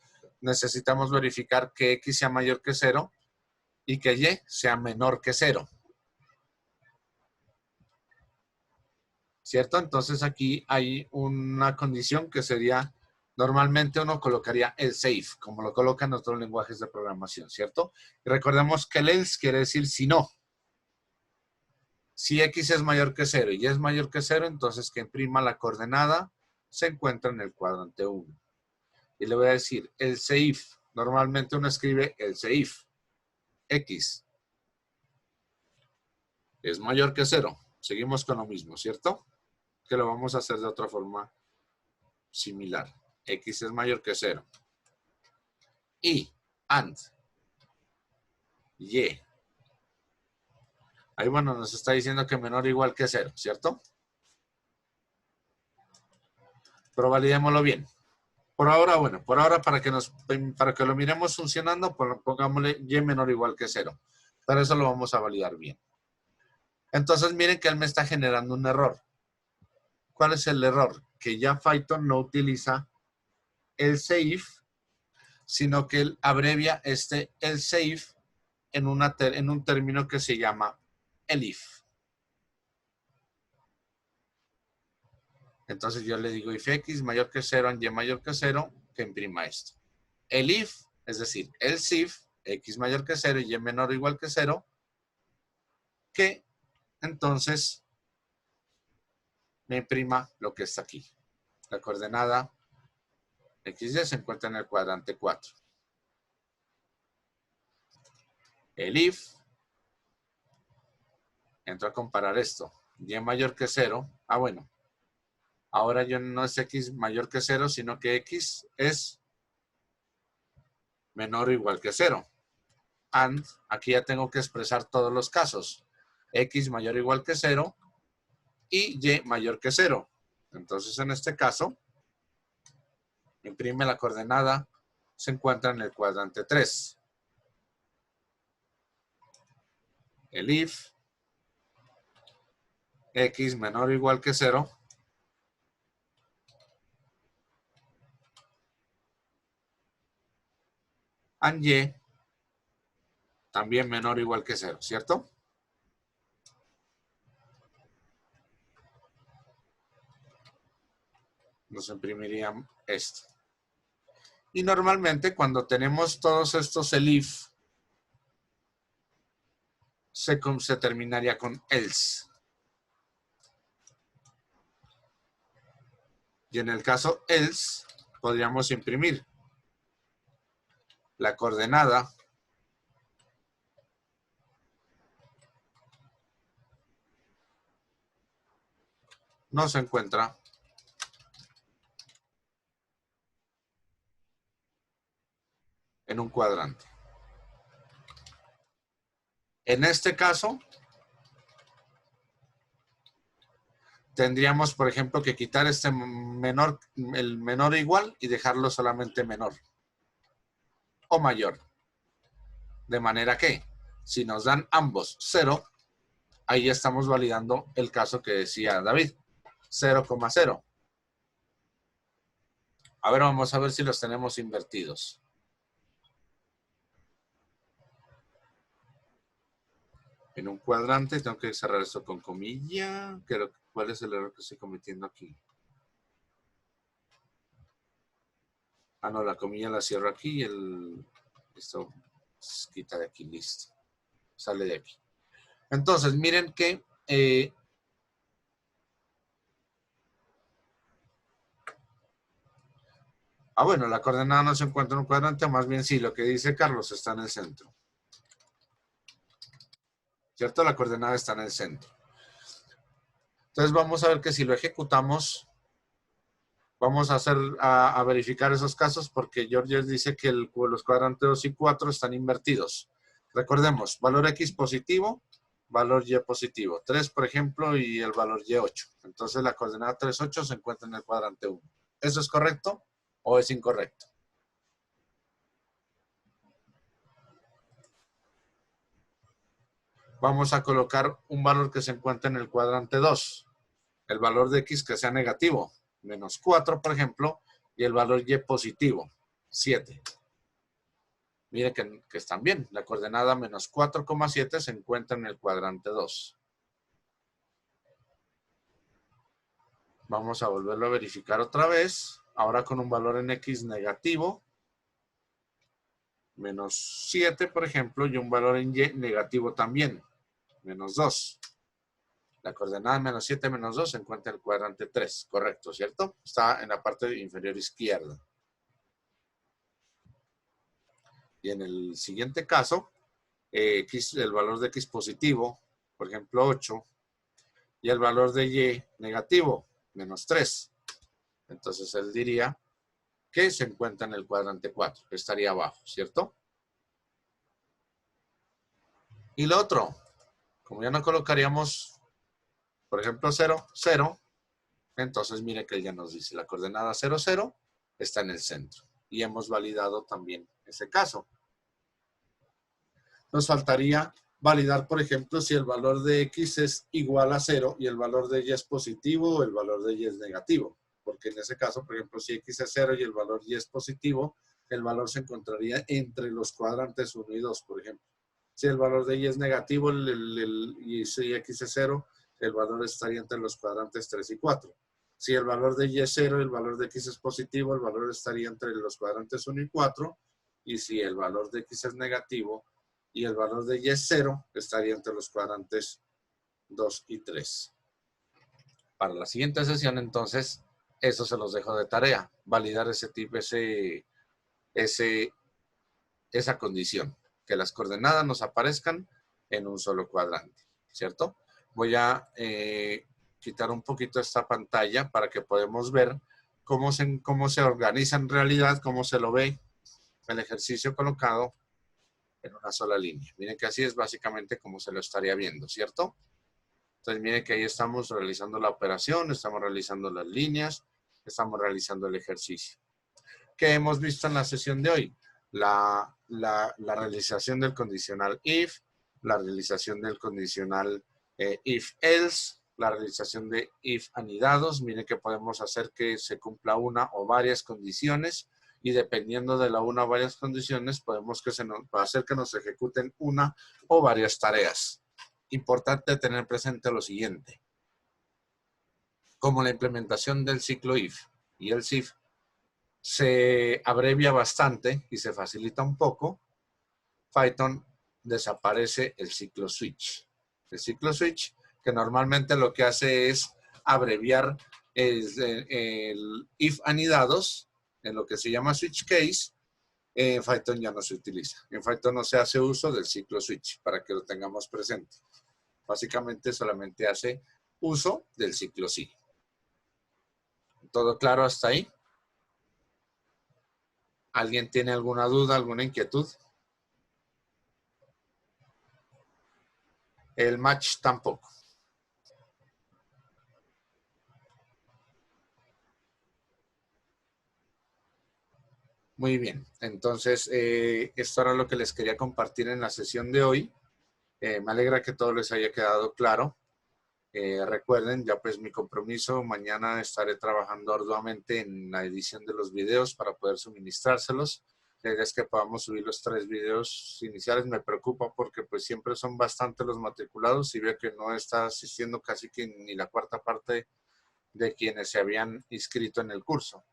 necesitamos verificar que X sea mayor que 0 y que Y sea menor que 0. ¿cierto? Entonces aquí hay una condición que sería, normalmente uno colocaría else if, como lo colocan en otros lenguajes de programación, ¿cierto? Y recordemos que el else quiere decir si no. Si x es mayor que 0 y y es mayor que 0, entonces que imprima la coordenada se encuentra en el cuadrante 1. Y le voy a decir else if. Normalmente uno escribe else if. X es mayor que 0. Seguimos con lo mismo, ¿cierto? Que lo vamos a hacer de otra forma similar. X es mayor que 0. Y and y. Ahí, bueno, nos está diciendo que menor o igual que 0, ¿cierto? Pero validémoslo bien. Por ahora, bueno, por ahora para que lo miremos funcionando, pongámosle y menor o igual que 0. Para eso lo vamos a validar bien. Entonces, miren que él me está generando un error. ¿Cuál es el error? Que ya Python no utiliza else if, sino que él abrevia else if en un término que se llama elif. Entonces yo le digo if x mayor que 0 and y mayor que 0, que imprima esto. El if, es decir, else if, x mayor que 0 y y menor o igual que 0, que entonces me imprima lo que está aquí. La coordenada xy se encuentra en el cuadrante 4. El if, entro a comparar esto, y mayor que 0, bueno, ahora yo no es x mayor que 0, sino que x es menor o igual que 0. And, aquí ya tengo que expresar todos los casos. X mayor o igual que 0 y y mayor que 0. Entonces, en este caso, imprime la coordenada, se encuentra en el cuadrante 3. El if x menor o igual que 0 and y también menor o igual que 0, ¿cierto? Nos imprimiría esto. Y normalmente cuando tenemos todos estos elif, se terminaría con else. Y en el caso else, podríamos imprimir la coordenada no se encuentra en un cuadrante. En este caso, tendríamos, por ejemplo, que quitar el menor igual y dejarlo solamente menor o mayor. De manera que, si nos dan ambos 0, ahí ya estamos validando el caso que decía David, 0,0. A ver, vamos a ver si los tenemos invertidos. En un cuadrante tengo que cerrar esto con comilla. ¿Cuál es el error que estoy cometiendo aquí? No, la comilla la cierro aquí y esto se quita de aquí, listo. Sale de aquí. Entonces, miren que bueno, la coordenada no se encuentra en un cuadrante, más bien sí, lo que dice Carlos está en el centro. ¿Cierto? La coordenada está en el centro. Entonces vamos a ver que si lo ejecutamos, vamos a verificar esos casos porque Georges dice que los cuadrantes 2 y 4 están invertidos. Recordemos, valor X positivo, valor Y positivo. 3, por ejemplo, y el valor Y 8. Entonces la coordenada 3, 8 se encuentra en el cuadrante 1. ¿Eso es correcto o es incorrecto? Vamos a colocar un valor que se encuentra en el cuadrante 2. El valor de X que sea negativo, menos 4, por ejemplo, y el valor Y positivo, 7. Mire que están bien. La coordenada menos 4,7 se encuentra en el cuadrante 2. Vamos a volverlo a verificar otra vez. Ahora con un valor en X negativo. Menos 7, por ejemplo, y un valor en Y negativo también. Menos 2. La coordenada menos 7, menos 2 se encuentra en el cuadrante 3. Correcto, ¿cierto? Está en la parte inferior izquierda. Y en el siguiente caso, el valor de X positivo, por ejemplo, 8, y el valor de Y negativo, menos 3. Entonces él diría que se encuentra en el cuadrante 4, que estaría abajo, ¿cierto? Y lo otro, como ya no colocaríamos, por ejemplo, 0, 0, entonces mire que él ya nos dice la coordenada 0, 0 está en el centro. Y hemos validado también ese caso. Nos faltaría validar, por ejemplo, si el valor de X es igual a 0 y el valor de Y es positivo o el valor de Y es negativo. Porque en ese caso, por ejemplo, si X es 0 y el valor Y es positivo, el valor se encontraría entre los cuadrantes 1 y 2, por ejemplo. Si el valor de Y es negativo y si X es 0, el valor estaría entre los cuadrantes 3 y 4. Si el valor de Y es 0 y el valor de X es positivo, el valor estaría entre los cuadrantes 1 y 4. Y si el valor de X es negativo y el valor de Y es 0, estaría entre los cuadrantes 2 y 3. Para la siguiente sesión, entonces, eso se los dejo de tarea, validar ese tipo, esa condición, que las coordenadas nos aparezcan en un solo cuadrante, ¿cierto? Voy a quitar un poquito esta pantalla para que podamos ver cómo se organiza en realidad, cómo se lo ve el ejercicio colocado en una sola línea. Miren que así es básicamente como se lo estaría viendo, ¿cierto? Entonces miren que ahí estamos realizando la operación, estamos realizando las líneas, estamos realizando el ejercicio. ¿Qué hemos visto en la sesión de hoy? La realización del condicional if, la realización del condicional if-else, la realización de if anidados. Miren que podemos hacer que se cumpla una o varias condiciones y dependiendo de la una o varias condiciones podemos hacer que nos ejecuten una o varias tareas. Importante tener presente lo siguiente. Como la implementación del ciclo if y el if se abrevia bastante y se facilita un poco, Python desaparece el ciclo switch. El ciclo switch, que normalmente lo que hace es abreviar el if anidados, en lo que se llama switch case, en Python ya no se utiliza. En Python no se hace uso del ciclo switch, para que lo tengamos presente. Básicamente solamente hace uso del ciclo sí. ¿Todo claro hasta ahí? ¿Alguien tiene alguna duda, alguna inquietud? El match tampoco. Muy bien. Entonces, esto era lo que les quería compartir en la sesión de hoy. Me alegra que todo les haya quedado claro. Recuerden, ya pues mi compromiso, mañana estaré trabajando arduamente en la edición de los videos para poder suministrárselos. La idea es que podamos subir los 3 videos iniciales. Me preocupa porque pues siempre son bastante los matriculados y veo que no está asistiendo casi que ni la cuarta parte de quienes se habían inscrito en el curso.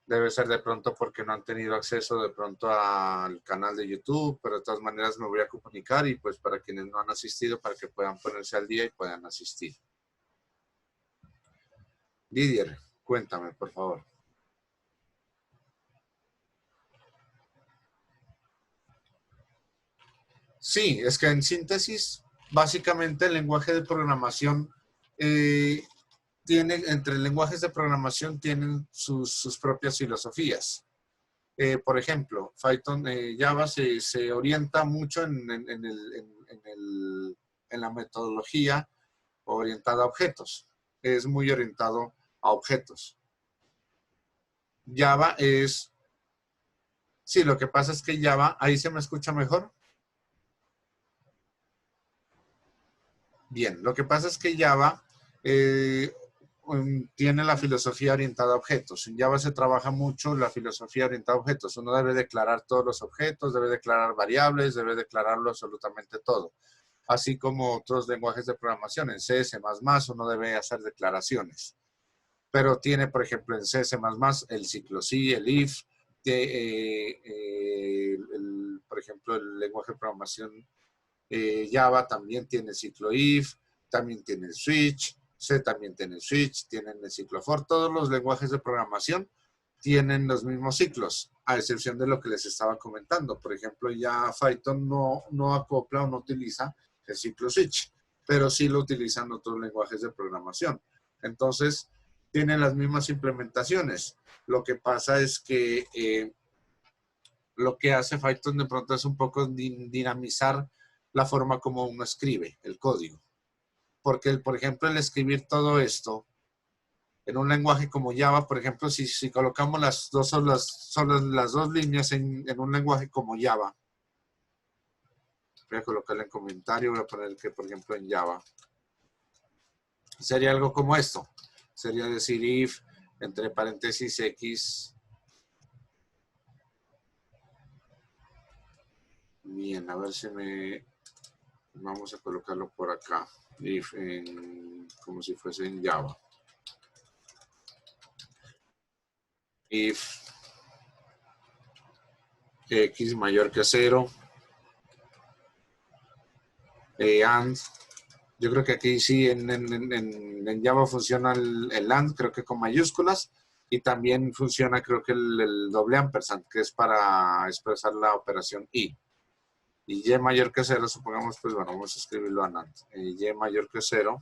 Debe ser de pronto porque no han tenido acceso de pronto al canal de YouTube, pero de todas maneras me voy a comunicar y pues para quienes no han asistido, para que puedan ponerse al día y puedan asistir. Didier, cuéntame, por favor. Sí, es que en síntesis, básicamente el lenguaje de programación entre lenguajes de programación tienen sus propias filosofías. Por ejemplo, Python, Java se orienta mucho en la metodología orientada a objetos. Es muy orientado a objetos. Java es... Sí, lo que pasa es que Java, ¿ahí se me escucha mejor? Bien, lo que pasa es que Java tiene la filosofía orientada a objetos. En Java se trabaja mucho la filosofía orientada a objetos. Uno debe declarar todos los objetos, debe declarar variables, debe declararlo absolutamente todo. Así como otros lenguajes de programación, en C, C++, uno debe hacer declaraciones. pero tiene, por ejemplo, en C++ el ciclo sí, el if, por ejemplo, el lenguaje de programación Java también tiene el ciclo if, también tiene el switch, C también tiene el switch, tienen el ciclo for. Todos los lenguajes de programación tienen los mismos ciclos, a excepción de lo que les estaba comentando. Por ejemplo, ya Python no acopla o no utiliza el ciclo switch, pero sí lo utilizan otros lenguajes de programación. Entonces, tienen las mismas implementaciones. Lo que pasa es que lo que hace Python de pronto es un poco dinamizar la forma como uno escribe el código. Porque, por ejemplo, el escribir todo esto en un lenguaje como Java, por ejemplo, si colocamos las dos líneas en un lenguaje como Java, voy a colocarle en comentario, voy a poner que, por ejemplo, en Java, sería algo como esto. Sería decir if, entre paréntesis, x. Bien, a ver si vamos a colocarlo por acá. If, como si fuese en Java. If x mayor que 0. And. Yo creo que aquí sí en Java funciona el AND, creo que con mayúsculas, y también funciona creo que el doble ampersand, que es para expresar la operación y. Y y mayor que 0, supongamos, pues bueno, vamos a escribirlo a NAND. Y mayor que 0.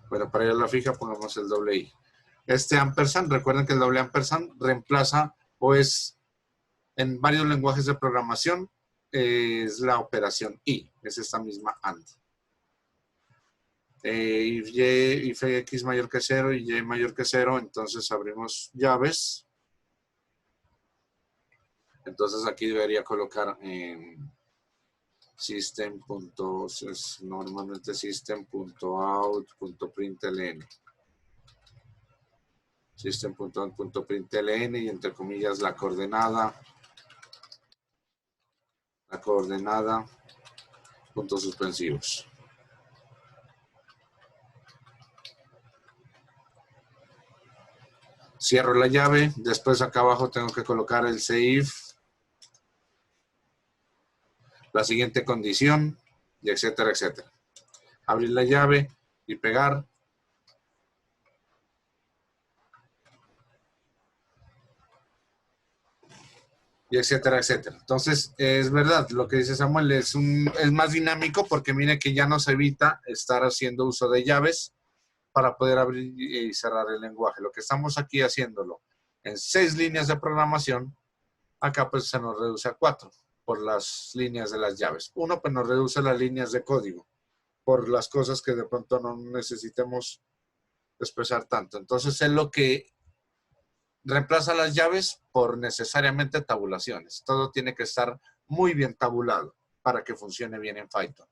Bueno, para ir a la fija pongamos el doble i. Este ampersand, recuerden que el doble ampersand reemplaza o es en varios lenguajes de programación, es la operación y, es esta misma AND. If x mayor que 0 y y mayor que 0, entonces abrimos llaves. Entonces aquí debería colocar en system. Normalmente system.out.println. System.out.println y entre comillas la coordenada, puntos suspensivos. Cierro la llave, después acá abajo tengo que colocar el if, la siguiente condición, y etcétera, etcétera. Abrir la llave y pegar. Y etcétera, etcétera. Entonces, es verdad, lo que dice Samuel es más dinámico porque mire que ya nos evita estar haciendo uso de llaves para poder abrir y cerrar el lenguaje. Lo que estamos aquí haciéndolo en 6 líneas de programación, acá pues se nos reduce a 4 por las líneas de las llaves. 1 pues nos reduce las líneas de código por las cosas que de pronto no necesitemos expresar tanto. Entonces es lo que reemplaza las llaves por necesariamente tabulaciones. Todo tiene que estar muy bien tabulado para que funcione bien en Python.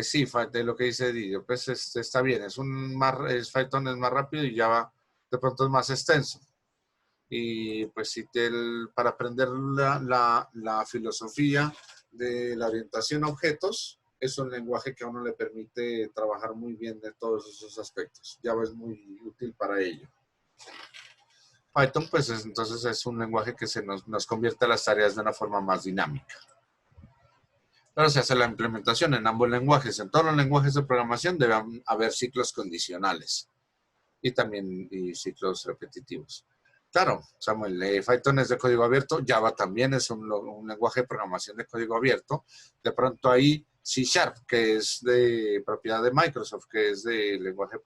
Sí, de lo que dice Didio, pues está bien. Python es más rápido y Java de pronto es más extenso. Y pues para aprender la filosofía de la orientación a objetos, es un lenguaje que a uno le permite trabajar muy bien de todos esos aspectos. Java es muy útil para ello. Python, pues entonces es un lenguaje que nos convierte las tareas de una forma más dinámica. Pero se hace la implementación en ambos lenguajes. En todos los lenguajes de programación deben haber ciclos condicionales y también ciclos repetitivos. Claro, Samuel, Python es de código abierto, Java también es un lenguaje de programación de código abierto. De pronto hay C#, que es de propiedad de Microsoft, que es de lenguaje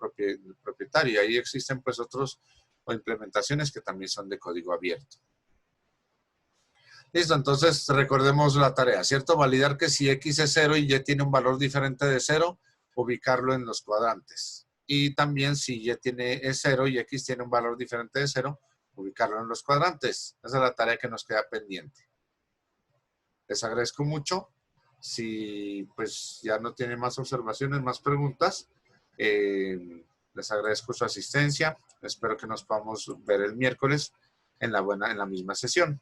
propietario. Ahí existen pues otros o implementaciones que también son de código abierto. Listo, entonces recordemos la tarea, ¿cierto? Validar que si X es 0 y Y tiene un valor diferente de 0, ubicarlo en los cuadrantes. Y también si Y es 0 y X tiene un valor diferente de 0, ubicarlo en los cuadrantes. Esa es la tarea que nos queda pendiente. Les agradezco mucho. Si pues ya no tienen más observaciones, más preguntas, les agradezco su asistencia. Espero que nos podamos ver el miércoles en la misma sesión.